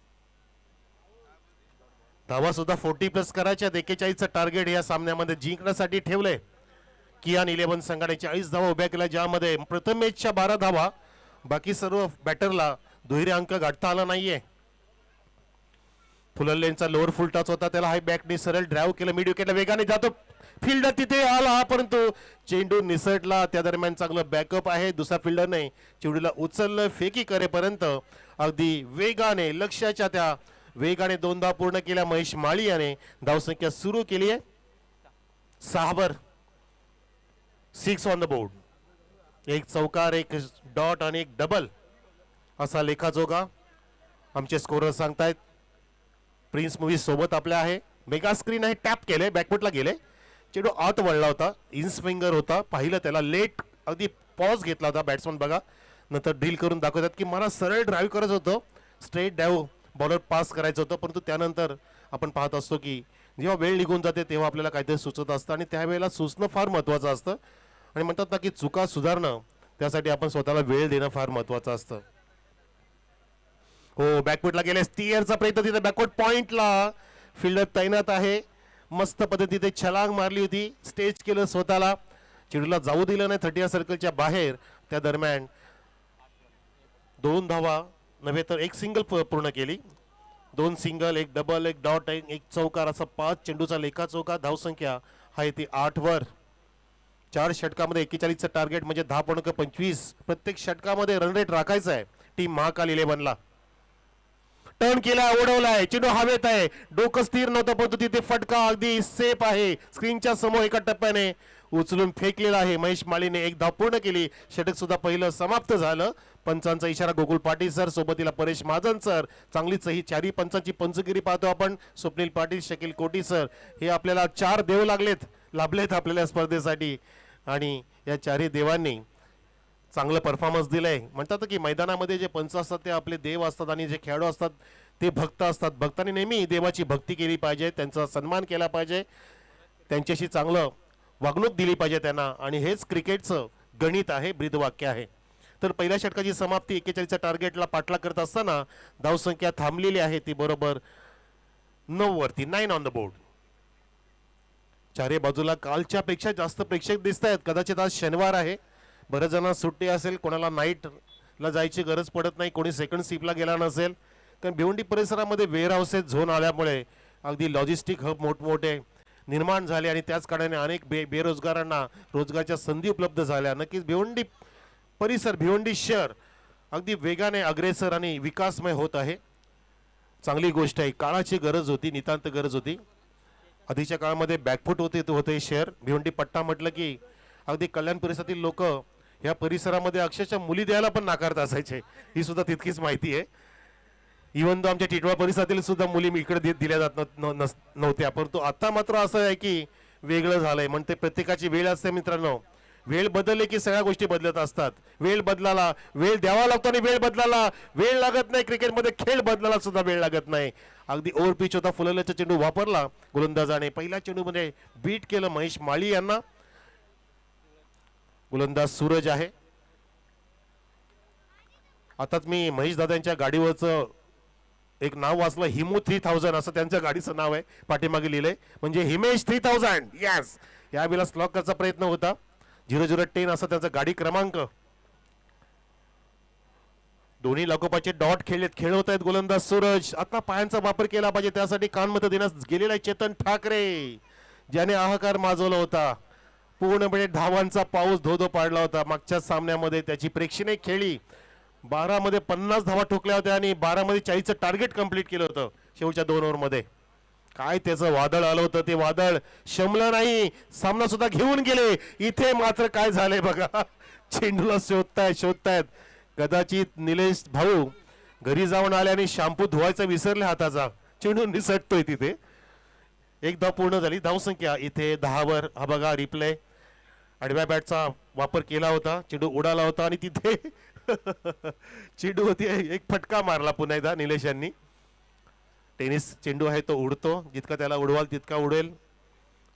धावा सुद्धा 40+ करायच्या. 41चं टार्गेट या सामन्यामध्ये जिंकण्यासाठी ठेवलंय. कियान 11 संघाने 40 धावा उभ्या केल्या ज्यामध्ये प्रथम मॅचच्या 12 धावा. बाकी सर्व बॅटरला दुहेरी अंक गाठता आला नाहीये. फुलरलेनचा लोअर फुल टच होता त्याला हाय बॅकने सरळ ड्राईव्ह केलं. मिड विकेटला वेगाने जातो. फिल्डर तिथे आला परंतु चेंडू निसटला. त्या दरम्यान चांगलं बॅकअप आहे. दुसऱ्या फिल्डरने चेंडूला उचललं. फेकी करेपर्यंत अगदी वेगाने लक्ष्याच्या त्या वेगाने 2 धावा पूर्ण केल्या. महेश माळी याने धावसंख्या सुरू केली आहे 6 6 ऑन द बोर्ड. एक चौकार, एक डॉट आणि एक डबल. असा लेखाजोगा आमचे स्कोरर सांगतायत. प्रिन्स मूवी सोबत आपल्या आहे. मेगा स्क्रीन आहे, टॅप केले, बॅकफुटला गेले, चेंडू आत वळला होता, इन स्विंगर होता, पाहिलं त्याला, लेट अगदी पॉज घेतला होता बॅट्समन बघा. नंतर डील करून दाखवतात की मला सरळ ड्राईव्ह करायचं होतं, स्ट्रेट ड्राईव्ह बॉलर पास करायचं होतं, परंतु त्यानंतर आपण पाहत असतो की जेव्हा वेळ निघून जाते तेव्हा आपल्याला काहीतरी सुचत असतं आणि त्यावेळेला सुचणं फार महत्त्वाचं असतं. आणि म्हणतात ना की चुका सुधारणं त्यासाठी आपण स्वतःला वेळ देणं फार महत्त्वाचं असतं. हो, बॅकफुटला गेले, स्टीअरचा प्रयत्न तिथे बॅकवर्ड पॉइंटला, फिल्डर तैनात आहे, मस्त पद्धतीने छलांग मारली होती, स्टेज केलं स्वतःला, चेंडूला जाऊ दिलं नाही 30 सर्कलच्या बाहेर. त्या दरम्यान 2 धावा नव्हे तर 1 सिंगल पूर्ण केली. 2 सिंगल, 1 डबल, 1 डॉट, 1 चौकार, असा 5 चेंडूचा लेखा चौका. धावसंख्या आहे ती 8 वर. 4 षटकामध्ये 41चं टार्गेट म्हणजे 10.25. प्रत्येक षटकामध्ये रन रेट राखायचा आहे टीम महाकाल 11ला. टर्न केला, उडवलाय, चेंडू हवेत आहे, डोकं स्थिर नव्हतं परंतु तिथे फटका अगदी सेफ आहे. स्क्रीनच्या समोर एका टप्प्याने उचलून फेकलेला आहे. महेश माळीने 1 धाव पूर्ण केली. षटक सुद्धा पहिलं समाप्त झालं. पंचांचा इशारा गोकुळ पाटील सर, सोबतीला परेश महाजन सर. चांगलीच ही चारही पंचांची पंचगिरी पाहतो आपण. स्वप्नील पाटील, शकील कोटी सर, हे आपल्याला 4 देव लाभलेत आपल्याला स्पर्धेसाठी. आणि या 4ही देवांनी चांगलं परफॉर्मन्स दिलंय. म्हणतात की मैदानामध्ये जे पंच असतात ते आपले देव असतात आणि जे खेळाडू असतात ते भक्त असतात. भक्तांनी नेहमी देवाची भक्ती केली पाहिजे, त्यांचा सन्मान केला पाहिजे, त्यांच्याशी चांगलं वागणूक दिली पाहिजे त्यांना. आणि हेच क्रिकेटचं गणित आहे, ब्रीदवाक्य आहे. तर पहिल्या षटकाची समाप्ती 41च्या टार्गेटला पाठलाग करत असताना धावसंख्या थांबलेली आहे ती बरोबर 9 वरती, 9 ऑन द बोर्ड. चारही बाजूला कालच्या पेक्षा जास्त प्रेक्षक दिसत आहेत. कदाचित आज शनिवार आहे, बरेच जणांना सुट्टी असेल, कोणाला नाईटला जायची गरज पडत नाही, कोणी सेकंड शिपला गेला नसेल. कारण भिवंडी परिसरामध्ये वेअर हाऊसेस झोन आल्यामुळे अगदी लॉजिस्टिक हब मोठमोठे निर्माण झाले आणि त्याच कारणाने अनेक बेरोजगारांना रोजगारच्या संधी उपलब्ध झाल्या. नक्कीच भिवंडी परिसर, भिवंडी शहर अगदी वेगाने अग्रेसर आणि विकासमय होत आहे. चांगली गोष्ट आहे, काळाची गरज होती, नितांत गरज होती. आधीच्या काळामध्ये बॅकफुट होते शहर. भिवंडी पट्टा म्हटलं की अगदी कल्याण परिसरातील लोक या परिसरामध्ये अक्षरशः मुली द्यायला पण नाकारत असायचे, ही सुद्धा तितकीच माहिती आहे. इव्हन तो आमच्या टिटवा परिसरातील सुद्धा मुली इकडे दिल्या जात नव्हत्या. परंतु आता मात्र असं आहे की वेगळं झालंय. म्हणते प्रत्येकाची वेळ असते मित्रांनो, वेळ बदलले की सगळ्या गोष्टी बदलत असतात. वेळ बदलाला वेळ द्यावा लागतो आणि वेळ बदलाला वेळ लागत नाही. क्रिकेटमध्ये खेळ बदलाला सुद्धा वेळ लागत नाही. अगदी ओव्हर पिच होता, फुलवल्याचा चेंडू वापरला गोलंदाजाने. पहिल्या चेंडूमध्ये बीट केलं महेश माळी यांना. गोलंदाज सूरज आहे. आताच मी महेश दादांच्या गाडीवरचं एक नाव वाचलं, हिमू 3000 असं त्यांच्या गाडीचं नाव आहे, पाठीमागे लिहिलंय, म्हणजे हिमेश 3000. यस, यावेळेला स्लॉक करायचा प्रयत्न होता. 0010 असा त्याचा गाडी क्रमांक. दोन्ही लागोपाचे डॉट खेळ होत आहेत गोलंदाज सूरज. आता पायांचा वापर केला पाहिजे, त्यासाठी कानमत देण्यास गेलेला आहे चेतन ठाकरे, ज्याने हाहाकार माजवला होता. पूर्णपणे धावांचा पाऊस धो पाडला होता मागच्या सामन्यामध्ये. त्याची प्रेक्षणीय खेळी 12 मध्ये 50 धावा ठोकल्या होत्या आणि 12 मध्ये 40चं टार्गेट कंप्लीट केलं होतं शेवटच्या 2 ओव्हरमध्ये. काय त्याचं वादळ आलं होतं, ते वादळ शमलं नाही, सामना सुद्धा घेऊन गेले. इथे मात्र काय झालंय बघा, चेंडूला शोधतायत. कदाचित निलेश भाऊ घरी जाऊन आले आणि शॅम्पू धुवायचा विसरले हाताचा, चेंडू निसटतोय तिथे. 1 धाव पूर्ण झाली. धावसंख्या इथे 10 वर. हा बघा रिप्ले, आडव्या बॅटचा वापर केला होता, चेंडू उडाला होता आणि तिथे चेंडू होती, एक फटका मारला पुन्हा एकदा निलेश यांनी. टेनिस चेंडू आहे तो उडतो, जितका त्याला उडवाल तितका उडेल.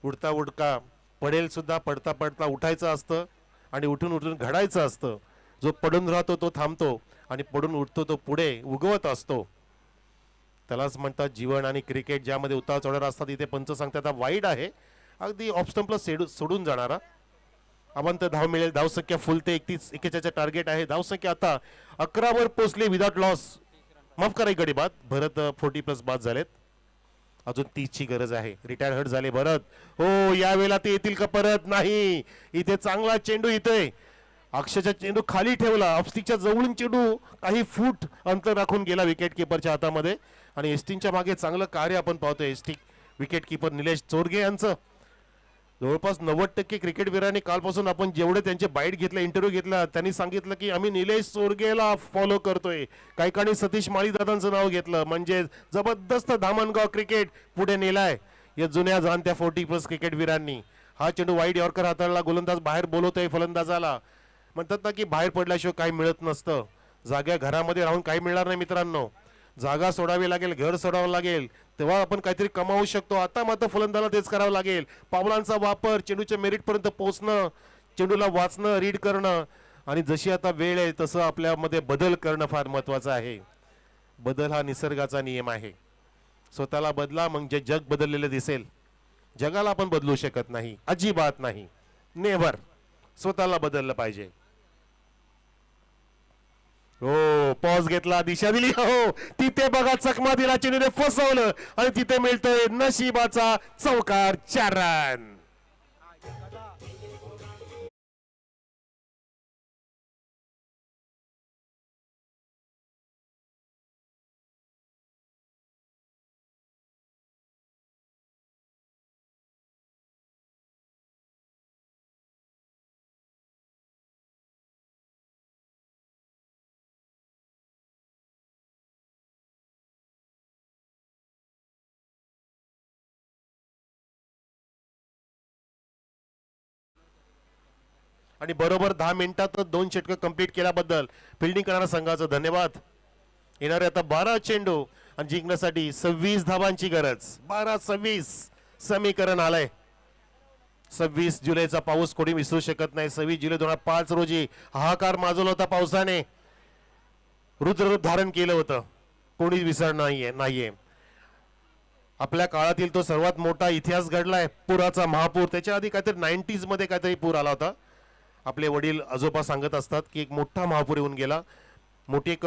उडता उडका पडेल सुद्धा, पडता पडता उठायचं असतं आणि उठून घडायचं असतं. जो पडून राहतो तो थांबतो आणि पडून उठतो तो पुढे उगवत असतो. त्यालाच म्हणतात जीवन आणि क्रिकेट, ज्यामध्ये उतार चढावर असतात. इथे पंच सांगतात वाईड आहे, अगदी ऑफ स्टंपला सोडून जाणारा. अवंत धाव मिळेल. धावसंख्या फुलते, 41चं टार्गेट आहे. धावसंख्या आता 11 वर पोहोचली विदाउट लॉस. माफ करा, गडी बाद. भरत 40+ बाद झालेत. अजून 30ची गरज आहे. रिटायर हर्ट झाले भरत. हो, यावेळेला ते येतील का परत? नाही. इथे चांगला चेंडू येतोय, अक्षरशः चेंडू खाली ठेवला, ऑफस्टिकच्या जवळून चेंडू काही फूट अंतर राखून गेला विकेट किपरच्या हातामध्ये. आणि एस्टिनच्या मागे चांगलं कार्य आपण पाहतोय. Asterisk wicket keeper Nilesh Chorge यांचं. जवळपास 90% क्रिकेटवीरांनी कालपासून आपण जेवढे त्यांचे बाईट घेतले, इंटरव्ह्यू घेतला, त्यांनी सांगितलं की आम्ही निलेश सोरगेला फॉलो करतोय. काही काळी सतीश माळी दादांचं नाव घेतलं. म्हणजे जबरदस्त धामणगाव क्रिकेट पुढे नेलाय या जुन्या जाणत्या 40+ क्रिकेटवीरांनी. हा चेंडू वाईड यॉर्कर हाताळला, गोलंदाज बाहेर बोलवतोय फलंदाजाला. म्हणतात ना की बाहेर पडल्याशिवाय काही मिळत नसतं. जाग्या घरामध्ये राहून काही मिळणार नाही मित्रांनो. जागा सोडावी लागेल, घर सोडावं लागेल, तेव्हा आपण काहीतरी कमावू शकतो. आता मात्र फलंदाला तेच करावं लागेल. पावलांचा वापर, चेंडूच्या मेरिट पर्यंत पोहोचणं, चेंडूला वाचणं, रीड करणं आणि जशी आता वेळ आहे तसं आपल्यामध्ये बदल करणं फार महत्वाचं आहे. बदल हा निसर्गाचा नियम आहे. स्वतःला बदला, म्हणजे जग बदललेलं दिसेल. जगाला आपण बदलू शकत नाही, अजिबात नाही, नेव्हर. स्वतःला बदललं पाहिजे. हो, पॉज घेतला, दिशा दिली. हो, तिथे बघा चकमा दिला, चेंडूने फसवलं आणि तिथे मिळतोय नशिबाचा चौकार, 4 रन. आणि बरोबर 10 मिनिटात 2 षटकं कंप्लीट केल्याबद्दल फिल्डिंग करणाऱ्या संघाचं धन्यवाद. येणारे आता 12 चेंडू आणि जिंकण्यासाठी 26 धावांची गरज. 12-26 समीकरण आलंय. 26 जुलैचा पाऊस कोणी विसरू शकत नाही. 26 जुलै 2005 रोजी हाहाकार माजवला होता पावसाने, रुद्ररूप धारण केलं होतं. कोणी विसरणार नाहीये. आपल्या काळातील तो सर्वात मोठा इतिहास घडलाय, पुराचा महापूर. त्याच्या आधी काहीतरी 90s मध्ये काहीतरी पूर आला होता. आपले वडील आजोबा सांगत असतात की एक मोठा महापूर येऊन गेला, मोठी एक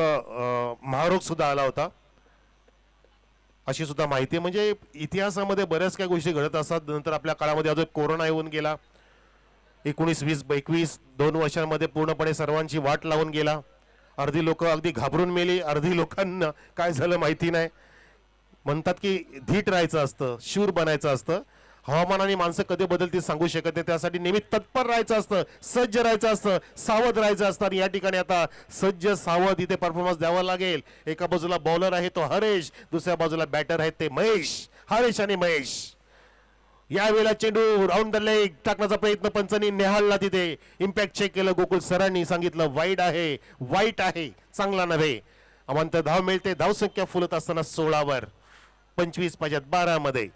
महारोग सुद्धा आला होता, अशी सुद्धा माहिती आहे. म्हणजे इतिहासामध्ये बऱ्याच काही गोष्टी घडत असतात. नंतर आपल्या काळामध्ये अजून कोरोना येऊन गेला. 19, 20, 21 2 वर्षांमध्ये पूर्णपणे सर्वांची वाट लावून गेला. अर्धी लोक अगदी घाबरून मेली, अर्धी लोकांना काय झालं माहिती नाही. म्हणतात की धीट राहायचं असतं, शूर बनायचं असतं. हवामान आणि माणसं कधी बदलतील सांगू शकत नाही. त्यासाठी नेहमी तत्पर राहायचं असतं, सज्ज राहायचं असतं, सावध राहायचं असतं. आणि या ठिकाणी आता सज्ज सावध इथे परफॉर्मन्स द्यावा लागेल. एका बाजूला बॉलर आहे तो हरेश, दुसऱ्या बाजूला बॅटर आहेत ते महेश. हरेश आणि महेश यावेळेला चेंडू राऊंड द लेग टाकण्याचा प्रयत्न पंचांनी निहाळला. तिथे इम्पॅक्ट चेक केलं. गोकुळ सरांनी सांगितलं वाईड आहे, वाईट आहे, चांगला नव्हे. अमांतर धाव मिळते. धावसंख्या फुलत असताना 16 25 पाहिजेत 12 मध्ये.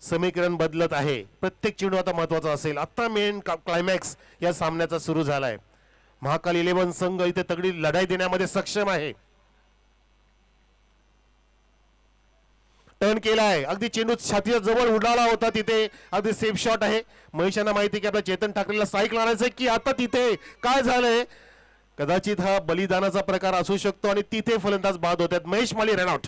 समीकरण बदलत आहे. प्रत्येक चेंडू आता महत्वाचा असेल. आता मेन क्लायमॅक्स या सामन्याचा सुरू झालाय. महाकाल 11 संघ इथे तगडी लढाई देण्यामध्ये सक्षम आहे. टर्न केलाय, अगदी चेंडू छातीच्या जवळ उडाला होता. तिथे अगदी सेफ शॉट आहे. महेशांना माहिती की आपल्या चेतन ठाकरेला साईक लावायचंय की आता तिथे काय झालंय. कदाचित हा बलिदानाचा प्रकार असू शकतो आणि तिथे फलंदाज बाद होतात. महेश माळी रनआउट.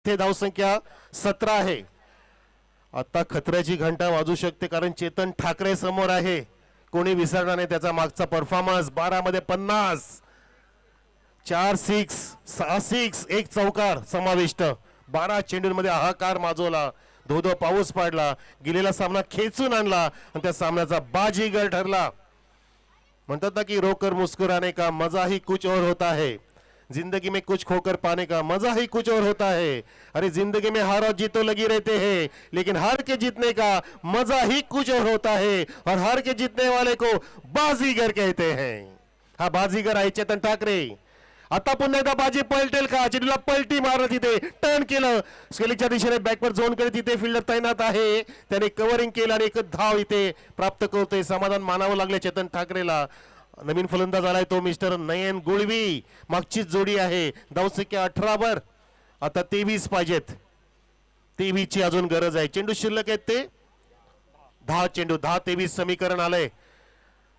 धावसंख्या 17 आहे. आता खतऱ्याची घंटा वाजू शकते कारण चेतन ठाकरे समोर आहे. कोणी विसरणार नाही त्याचा मागचा परफॉर्मन्स. 12 मध्ये 50, 4 6, 6 6, 1 चौकार समाविष्ट. 12 चेंडूंमध्ये हाहाकार माजवला. धो पाऊस पाडला. गेलेला सामना खेचून आणला आणि त्या सामन्याचा बाजीगर ठरला. म्हणतात ना की रोकर मुस्कुराने का मजा ही कुछ और होता है, जिंदगी में कुछ खोकर पाने का मजा ही कुछ और होता है. अरे जिंदगी में हार और जीत तो लगी रहते हैं, लेकिन हार के जीतने का मजा ही कुछ और होता है. और हार के जीतने वाले को बाजीगर कहते हैं. हा बाजीगर आहे चेतन ठाकरे. आता पुन्हा एकदा बाजी पलटेल का. चेंडूला पलटी मारलं. तिथे टर्न केलं. स्केलिंगच्या दिशेने बॅकवर झोन कडे तिथे फिल्डर तैनात आहे. त्याने कव्हरिंग केलं आणि एक धाव इथे प्राप्त करतोय. समाधान मानावं लागले चेतन ठाकरेला. नवीन फलंदाज आलाय तो मिस्टर नयन गुळवी. मागचीच जोडी आहे. धावसंख्या 18 आता 23 पाहिजेत. 23 ची अजून गरज आहे. चेंडू शिल्लक आहेत ते 10 चेंडू. 10-23 समीकरण आलंय.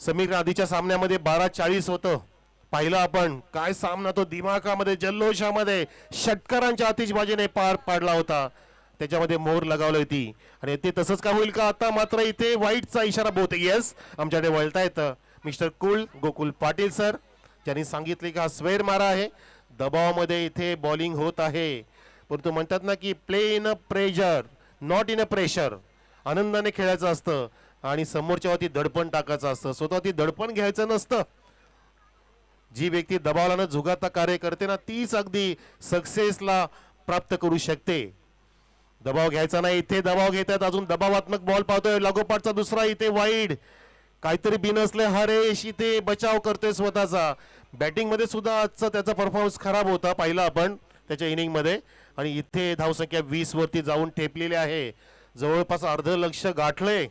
समीकरण आधीच्या सामन्यामध्ये 12-40 होतं. पाहिलं आपण काय सामना तो दिमाखामध्ये जल्लोषामध्ये षटकारांच्या आतिषबाजीने पार पाडला होता, त्याच्यामध्ये मोहर लगावली होती. आणि ते तसंच का होईल का आता मात्र इथे वाईटचा इशारा बहुतेक येस आमच्याकडे वळतायत मिस्टर गोकुल पाटील सर, ज्यांनी सांगितले की हा स्वेर मारा आहे, दबावामध्ये इथे बॉलिंग होत आहे. परंतु म्हणतात ना की play in a pressure not in a pressure, आनंदाने खेळायचं असतं आणि समोरच्या वरती दडपण टाकायचं असतं, स्वतःवरती दडपण घ्यायचं नसतं. जी व्यक्ती दबावाला न झुगाता कार्य करते ना तीच अगदी सक्सेसला प्राप्त करू शकते. दबाव घ्यायचा नाही, इथे दबाव घेतात, अजून दबावात्मक बॉल पाहतोय, लागोपाठचा दुसरा इथे वाईड, काहीतरी बिनसले हरेश इथे बचाव करतोय स्वतःचा. बॅटिंग मध्ये सुद्धा आजचा त्याचा परफॉर्मन्स खराब होता पाहिला आपण त्याच्या इनिंग मध्ये, आणि इथे धावसंख्या 20 वरती जाऊन ठेपलेली आहे. जवळपास अर्ध लक्ष गाठले,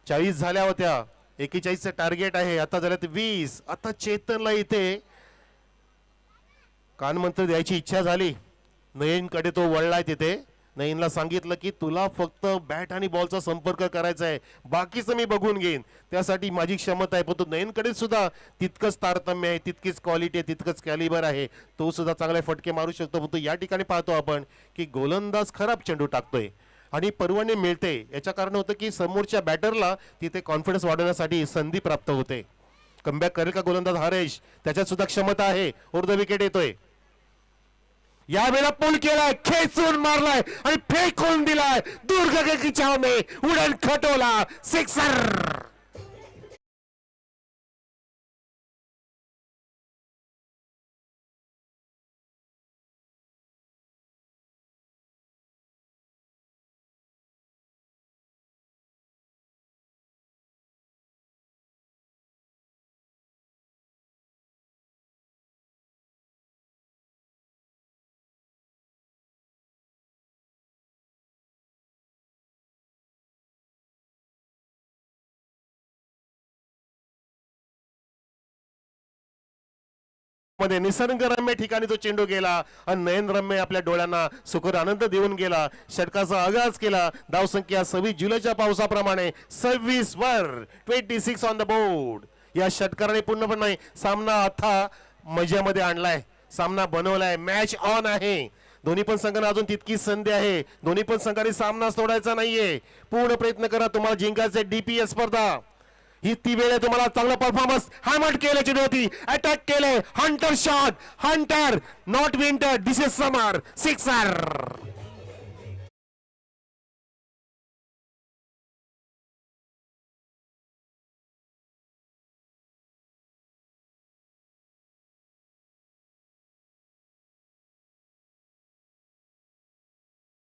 40 झाल्या होत्या, 41चं टार्गेट आहे, आता झाल्यात 20. आता चेतनला इथे कानमंत्र द्यायची इच्छा झाली, नयनकडे तो वळलाय. तिथे नयनला सांगितलं की तुला फक्त बॅट आणि बॉलचा संपर्क करायचा आहे, बाकीचं मी बघून घेईन, त्यासाठी माझी क्षमता आहे. पण तो नयनकडे सुद्धा तितकंच तारतम्य आहे, तितकीच क्वालिटी आहे, तितकंच कॅलिबर आहे, तो सुद्धा चांगले फटके मारू शकतो. पण तो या ठिकाणी पाहतो आपण की गोलंदाज खराब चेंडू टाकतोय आणि परवाने मिळते. याच्या कारण होतं की समोरच्या बॅटरला तिथे कॉन्फिडन्स वाढवण्यासाठी संधी प्राप्त होते. कमबॅक करेल का गोलंदाज हरेश, त्याच्यात सुद्धा क्षमता आहे, द विकेट येतोय. यावेळेला पूल केलाय, खेचून मारलाय आणि फेकून दिलाय, दुर्ग के खिचाव में उड़न खटोला, सिक्सर. मध्ये निसर्गरम्य ठिकाणी तो चेंडू गेला आणि नयनरम्य आपल्या डोळ्यांना सुखद आनंद देऊन गेला. षटकाचा आगाज केला. धावसंख्या 26 जुलैच्या पावसाप्रमाणे 26 वर 26 ऑन द बोर्ड. या षटकाराने पूर्णपणे सामना आता मजामध्ये आणलाय, सामना बनवलाय, मॅच ऑन आहे. दोन्ही पण संघांना अजून तितकीच संधी आहे, दोन्ही पण संघांनी सामना सोडायचा नाहीये. पूर्ण प्रयत्न करा, तुम्हाला जिंकायचे डीपीएस स्पर्धा. ही ती वेळ आहे, तुम्हाला चांगला परफॉर्मन्स. हॅमर केले चेंडू होती, अटॅक केले, Hunter shot, Hunter not winter, this is summer, sixer.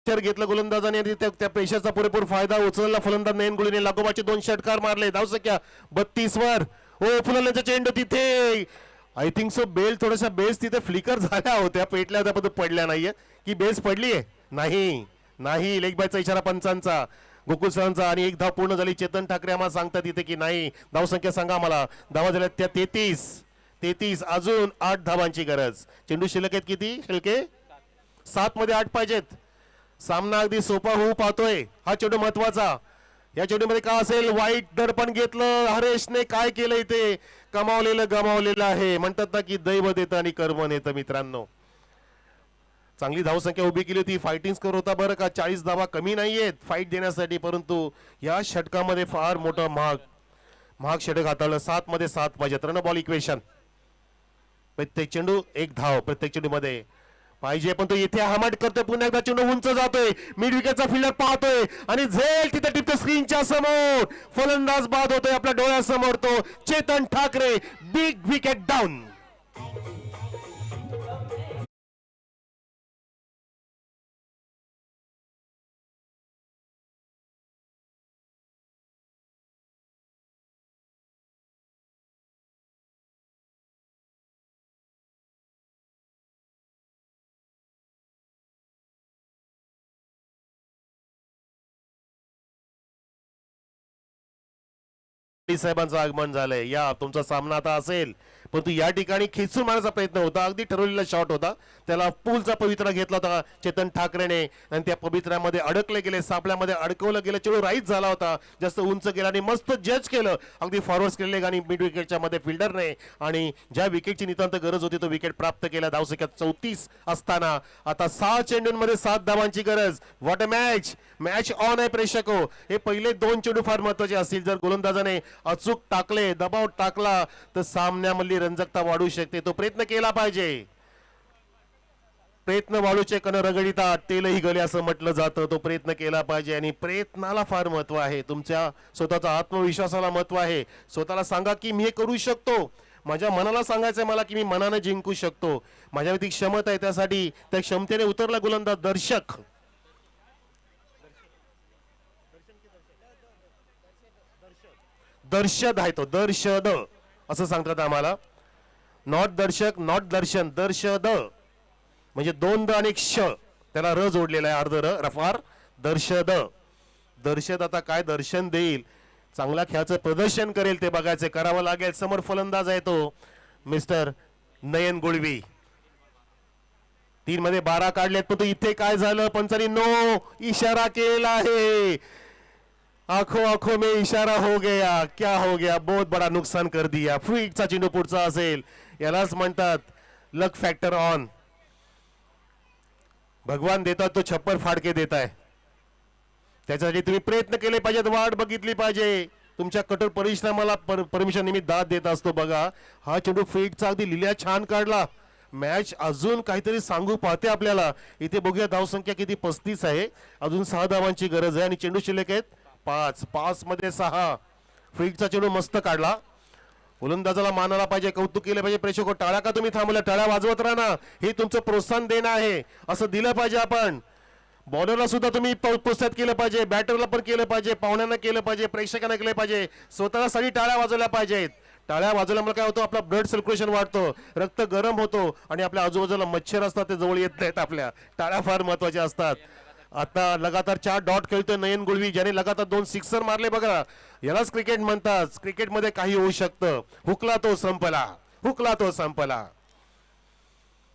घेतलं गोलंदाजाने आणि त्या पेशाचा पुरेपूर फायदा उचलला फलंदाज नयन गुळीने. लागोपाठचे 2 षटकार मारले, धावसंख्या 32 वर. ओ फुलंदाचा चेंडू तिथे, आय थिंक सो बेल, थोड्याशा बेस तिथे फ्लिकर झाल्या होत्या, पेटल्या होत्या, पण पडल्या नाहीये. की बेस पडलीये? नाही नाही, लेग बायचा इशारा पंचांचा, गोकुल सरांचा. आणि एक धाव पूर्ण झाली. चेतन ठाकरे आम्हाला सांगतात इथे की नाही, धावसंख्या सांगा आम्हाला. धावा झाल्या त्या 33, अजून 8 धावांची गरज. चेंडू शिल्लक आहेत किती शिल्के? 7 मध्ये 8 पाहिजेत. सामना अगदी सोपा होऊ पाहतोय, हा चेंडू महत्वाचा. या चेंडूमध्ये का असेल, वाईट दडपण घेतलं हरेशने, काय केलं इथे, कमावलेलं गमावलेलं आहे. म्हणतात ना की दैव देतं आणि कर्म नेतं. मित्रांनो, चांगली धावसंख्या उभी केली होती, फायटिंग स्कोर होता बरं का, 40 धावा कमी नाहीयेत फाईट देण्यासाठी. परंतु या षटकामध्ये फार मोठं महाग षटक हाताळलं. 7 मध्ये 7 पाहिजेत. रन बॉल इक्वेशन, प्रत्येक चेंडू 1 धाव प्रत्येक चेंडू मध्ये पाहिजे. पण तो इथे हमट करतोय, पुन्हा एकदा चेंडू उंच जातोय, मिड विकेटचा फिल्डर पाहतोय आणि झेल तिथे टिपते स्क्रीनच्या समोर. फलंदाज बाद होतोय आपल्या डोळ्यासमोर, तो Chetan Thackeray. Big wicket down. साहेबांचं आगमन झालंय. या तुमचा सामना आता असेल परंतु या ठिकाणी खेचून मारण्याचा प्रयत्न होता, अगदी ठरवलेला शॉट होता, त्याला पूलचा पवित्रा घेतला होता चेतन ठाकरेने आणि त्या पवित्र्यामध्ये अडकले गेले, सापळ्यामध्ये अडकवलं गेलं, चेंडू राईट झाला होता, जास्त उंच गेला आणि मस्त जज केलं अगदी फॉरवर्ड केले आणि मिड विकेटच्या मध्ये फिल्डरने, आणि ज्या विकेटची नितांत गरज होती तो विकेट प्राप्त केला. धावसंख्या 34 असताना आता 6 चेंडूंमध्ये 7 धावांची गरज. What a match, match on आहे प्रेक्षको. हे पहिले 2 चेंडू फार महत्वाचे असतील. जर गोलंदाजाने अचूक टाकले, दबाव टाकला तर सामन्यामधली रंजकता वाढू शकते. तो प्रयत्न केला पाहिजे. प्रयत्न वाळूचे कण रगडिता तेलही गले असं म्हटलं जातं. तो प्रयत्न केला पाहिजे आणि प्रयत्नाला फार महत्व आहे. तुमच्या स्वतःचा आत्मविश्वासाला महत्व आहे. स्वतःला सांगा की मी हे करू शकतो. माझ्या मनाला सांगायचंय मला की मी मनाने जिंकू शकतो. माझ्यावरती क्षमता आहे, त्यासाठी त्या क्षमतेने उतरला गोलंदाज. दर्शद आहे तो, दर्शद असं सांगतात आम्हाला. नॉट दर्शक, नॉट दर्शन, दर्शद म्हणजे 2 द आणि श, त्याला र जोडलेला आहे, अर्ध र, रफार. दर्शद, दर्शद आता काय दर्शन देईल, चांगल्या खेळाचं प्रदर्शन करेल ते बघायचे, करावं लागेल. समोर फलंदाज आहे तो मिस्टर नयन गुळवी. 3 मध्ये 12 काढलेत, पण इथे काय झालं, पंचांनी नो इशारा केला आहे. आंखों आंखों में इशारा हो गया, क्या हो गया, बहुत बड़ा नुकसान कर दिया. फ्रीकचा चेंडू पुढचा असेल, यालाच म्हणतात लक फॅक्टर ऑन. भगवान देतात तो छप्पर फाडके देत आहे. त्याच्यासाठी तुम्ही प्रयत्न केले पाहिजेत, वाट बघितली पाहिजे. तुमच्या कठोर परिश्रमाला परमिशन नेहमी दाद देत असतो. बघा हा चेंडू फेकचा अगदी लिल्या छान काढला. मॅच अजून काहीतरी सांगू पाहते आपल्याला. इथे बघूया धावसंख्या किती, 35 आहे. अजून 6 धावांची गरज आहे आणि चेंडू शिल्लक आहेत 5. 5 मध्ये 6. फ्रीकचा चेंडू मस्त काढला. गोलंदाजाला मानायला पाहिजे, कौतुक केलं पाहिजे. प्रेक्षक टाळ्या का तुम्ही थांबल्या, टाळ्या वाजवत राहा ना, हे तुमचं प्रोत्साहन देणं आहे, असं दिलं पाहिजे आपण. बॉलरला सुद्धा तुम्ही प्रोत्साहित केलं पाहिजे, बॅटरला पण केलं पाहिजे, पाहुण्यांना केलं पाहिजे, प्रेक्षकांना केलं पाहिजे, स्वतःला सगळी टाळ्या वाजवल्या पाहिजेत. टाळ्या वाजवल्यामुळे काय होतं, आपला ब्लड सर्क्युलेशन वाढतो, रक्त गरम होतो आणि आपल्या आजूबाजूला मच्छर असतात ते जवळ येत नाहीत. आपल्या टाळ्या फार महत्वाच्या असतात. आता लगातार 4 डॉट खेळतोय नयन गुळवी, ज्याने लगातार 2 सिक्सर मारले. बघा यालाच क्रिकेट म्हणतात. क्रिकेटमध्ये काही होऊ शकतं. हुकला तो संपला, हुकला तो संपला.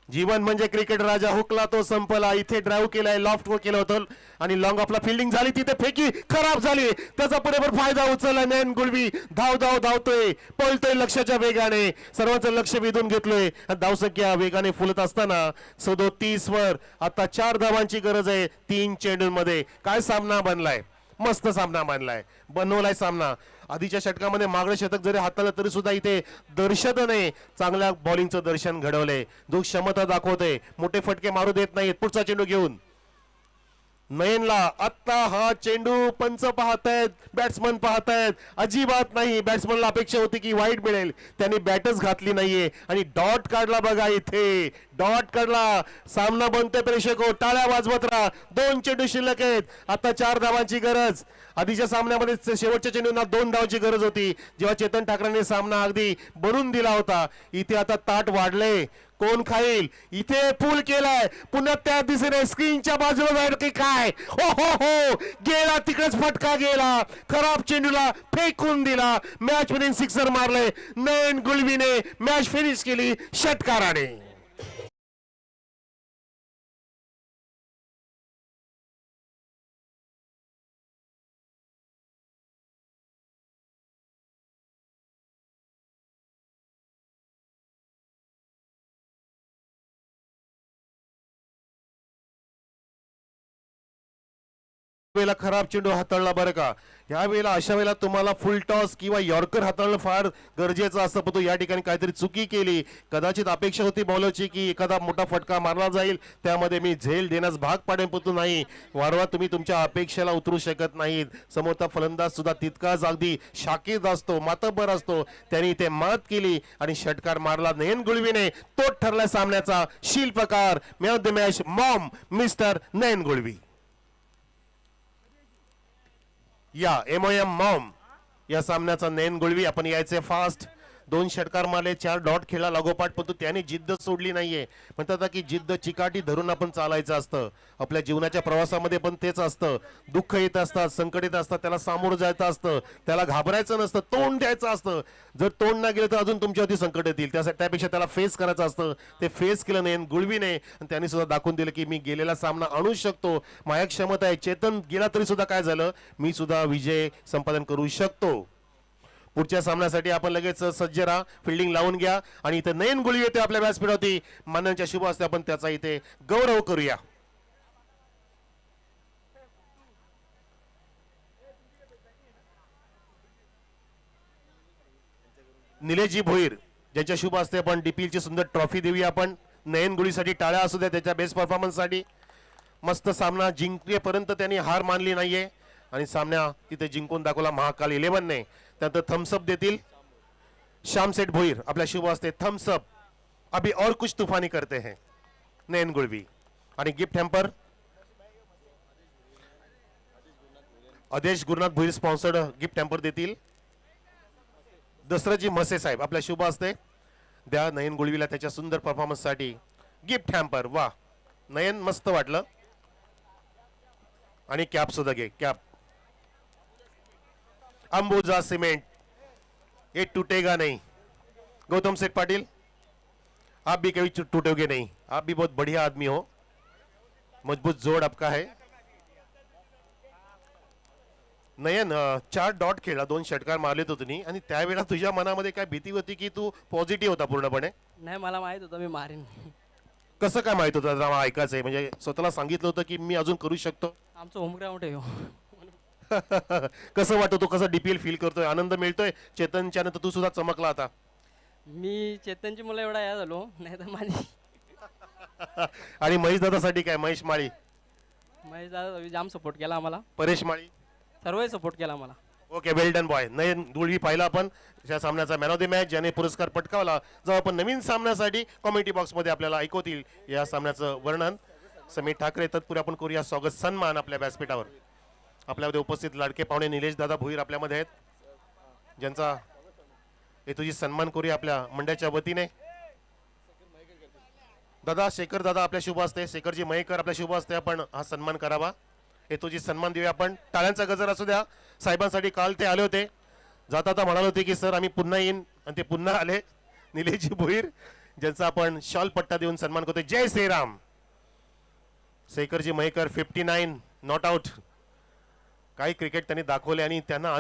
जीवन म्हणजे क्रिकेट राजा, हुकला तो संपला. इथे ड्राईव्ह केलाय, लॉफ्ट केलं होतं आणि लॉंग ऑफला फिल्डिंग झाली, तिथे फेकी खराब झाली. त्याचा पुरेपूर फायदा उचलला नयन गुळवी. धावतोय, पळतोय लक्षाच्या वेगाने, सर्वांचं लक्ष वेधून घेतलोय. धावसंख्या वेगाने फुलत असताना 37 वर आता 4 धावांची गरज आहे 3 चेंडूंमध्ये. काय सामना बनलाय, मस्त सामना बनवलाय सामना. आधीच्या षटकामध्ये मागडे शतक जरी हाताळलं तरी सुद्धा इथे दर्शदने चांगल्या बॉलिंगचं दर्शन घडवलंय. जो क्षमता दाखवते, मोठे फटके मारू देत नाहीत. पुढचा चेंडू घेऊन नयनला. आता हा चेंडू पंच पाहतायत, बॅट्समन पाहतायत, अजिबात नाही. बॅट्समनला अपेक्षा होती की वाईट मिळेल, त्यांनी बॅटच घातली नाहीये आणि डॉट काढला. बघा इथे डॉट काढला. सामना बनतोय प्रेक्षको, टाळ्या वाजवत राहा. 2 चेंडू शिल्लक आहेत, आता 4 धावांची गरज. आधीच्या सामन्यामध्ये शेवटच्या चेंडूंना 2 धावांची गरज होती, जेव्हा चेतन ठाकरेंनी सामना अगदी बनवून दिला होता. इथे आता ताट वाढले, कोण खाईल. इथे पूल केलाय, पुन्हा त्या दिशेने स्क्रीनच्या बाजूला जाईल की काय. ओ हो, गेला तिकडेच, फटका गेला. खराब चेंडूला फेकून दिला. मॅच विनिंग सिक्सर मारले नयन गुळवीने. मॅच फिनिश केली षटकाराने. वेळेला खराब चेंडू हाताळला बरं का. या वेळेला अशा वेळेला तुम्हाला फुल टॉस किंवा यॉर्कर हाताळणं फार गरजेचं असतं. पण तो या ठिकाणी काहीतरी चुकी केली. कदाचित अपेक्षा होती बॉलरची की एखादा मोठा फटका मारला जाईल, त्यामध्ये मी झेल देण्यास भाग पाडेन, परंतु नाही. वारंवार तुम्ही तुमच्या अपेक्षेला उतरू शकत नाहीत. समोरचा फलंदाज सुद्धा तितकाच अगदी शाकीर असतो, मातब्बर असतो. त्यांनी इथे मात केली आणि षटकार मारला नयन गुळवीने. तो ठरला सामन्याचा शिल्पकार. Man of the match MOM mister Nayan Gulvi. या MOM मॉम या सामन्याचा नयन गुळवी. आपण यायचे फास्ट. 2 षटकार मारले, 4 डॉट खेळला लागोपाठ, पण त्याने जिद्द सोडली नाहीये. म्हणतात ना की जिद्द चिकाटी धरून आपण चालायचं असतं. आपल्या जीवनाच्या प्रवासामध्ये पण तेच असतं. दुःख येत असतात, संकट येत असतात, त्याला सामोरं जायचं असतं, त्याला घाबरायचं नसतं, तोंड द्यायचं असतं. जर तोंड नाही गेलं तर अजून तुमच्यावरती संकट येतील. त्यापेक्षा त्याला फेस करायचं असतं. ते फेस केलं नाही, गुळवीने, आणि त्यांनी सुद्धा दाखवून दिलं की मी गेलेला सामना आणू शकतो, माझ्या क्षमता आहे. चेतन गेला तरी सुद्धा काय झालं, मी सुद्धा विजय संपादन करू शकतो. पुढच्या सामन्यासाठी आपण लगेच सज्ज राहा, फिल्डिंग लावून घ्या. आणि इथे नयन गुळवी येते आपल्या व्यासपीठावरती. मान्यांच्या शुभ हस्ते आपण त्याचा इथे गौरव करूया. निलेशजी भोईर ज्यांच्या शुभ हस्ते आपण DPL ची सुंदर ट्रॉफी देऊया आपण. नयन गुळीसाठी टाळ्या असू द्या त्याच्या बेस्ट परफॉर्मन्स साठी. मस्त सामना जिंकेपर्यंत त्यांनी हार मानली नाहीये आणि सामना तिथे जिंकून दाखवला महाकाल 11 ने. त्यानंतर थम्सअप देतील श्याम सेठ भोईर आपल्या शुभ हस्ते. थम्सअप अभी और कुछ तूफानी करते हैं नयन गुळवी. आणि गिफ्ट हॅम्पर आदेश Gurunath Bhoir sponsored gift hamper देतील. दशरथजी म्हसे साहेब आपल्या शुभ हस्ते द्या नयन गुळवीला त्याच्या सुंदर परफॉर्मन्स साठी गिफ्ट हॅम्पर. वा नयन मस्त वाटलं. आणि कॅप सुद्धा घे, कॅप. अंबुजा सीमेंट ये टूटेगा नहीं. गौतम सेठ पाटिल आप भी कभी टूटोगे नहीं, आप भी बहुत बढ़िया आदमी हो, मजबूत जोड़ आपका है. नयन 4 डॉट खेळला, 2 षटकार मारले तो तुम्ही, आणि त्यावेळेला तुझ्या मनामध्ये काय भीती होती की तू पॉझिटिव्ह होता पूर्णपणे? नाही, मला माहित होतं मी मारीन. कसं काय माहित होतं? जरा ऐकायचंय, म्हणजे स्वतःला सांगितलं होतं की मी अजून करू शकतो. आमचं होम ग्राउंड आहे हो. कसं वाटतो, कसं DPL फील करतोय, आनंद मिळतोय? चेतनच्या नंतर तू सुद्धा चमकला आता. मी चेतनची मला एवढा या झालो नाही तर माझी आणि महेश दादासाठी काय? महेश माळी, महेश दादा जाम सपोर्ट केला आम्हाला, परेश माळी, सर्वही सपोर्ट केला मला. ओके, वेल डन बॉय. नयन गुळवी पाहिला आपण या सामन्याचा मॅन ऑफ द मॅच, ज्याने पुरस्कार पटकावला. जेव्हा आपण नवीन सामन्यासाठी कॉमेंट्री बॉक्स मध्ये आपल्याला ऐकवतील या सामन्याचं वर्णन. समीर ठाकरे तत्पूर्वी आपण करूया स्वागत सन्मान आपल्या व्यासपीठावर. आपल्यामध्ये उपस्थित लाडके पाहुणे निलेश दादा भोईर आपल्यामध्ये आहेत, ज्यांचा हेतूची सन्मान करूया आपल्या मंडळाच्या वतीने. दादा शेखर दादा आपल्या शुभ हस्ते, शेखरजी मयेकर आपल्या शुभ हस्ते आपण हा सन्मान करावा. हेतूची सन्मान देऊया आपण. टाळ्यांचा गजर असू द्या. साहेबांसाठी काल ते आले होते, जाता म्हणाले होते की सर आम्ही पुन्हा येईन, आणि ते पुन्हा आले. निलेशजी भोईर ज्यांचा आपण शॉल पट्टा देऊन सन्मान करतोय. जय श्रीराम. Shekharji Mayekar 59 not out. काही क्रिकेट त्यांनी दाखवले आणि त्यांना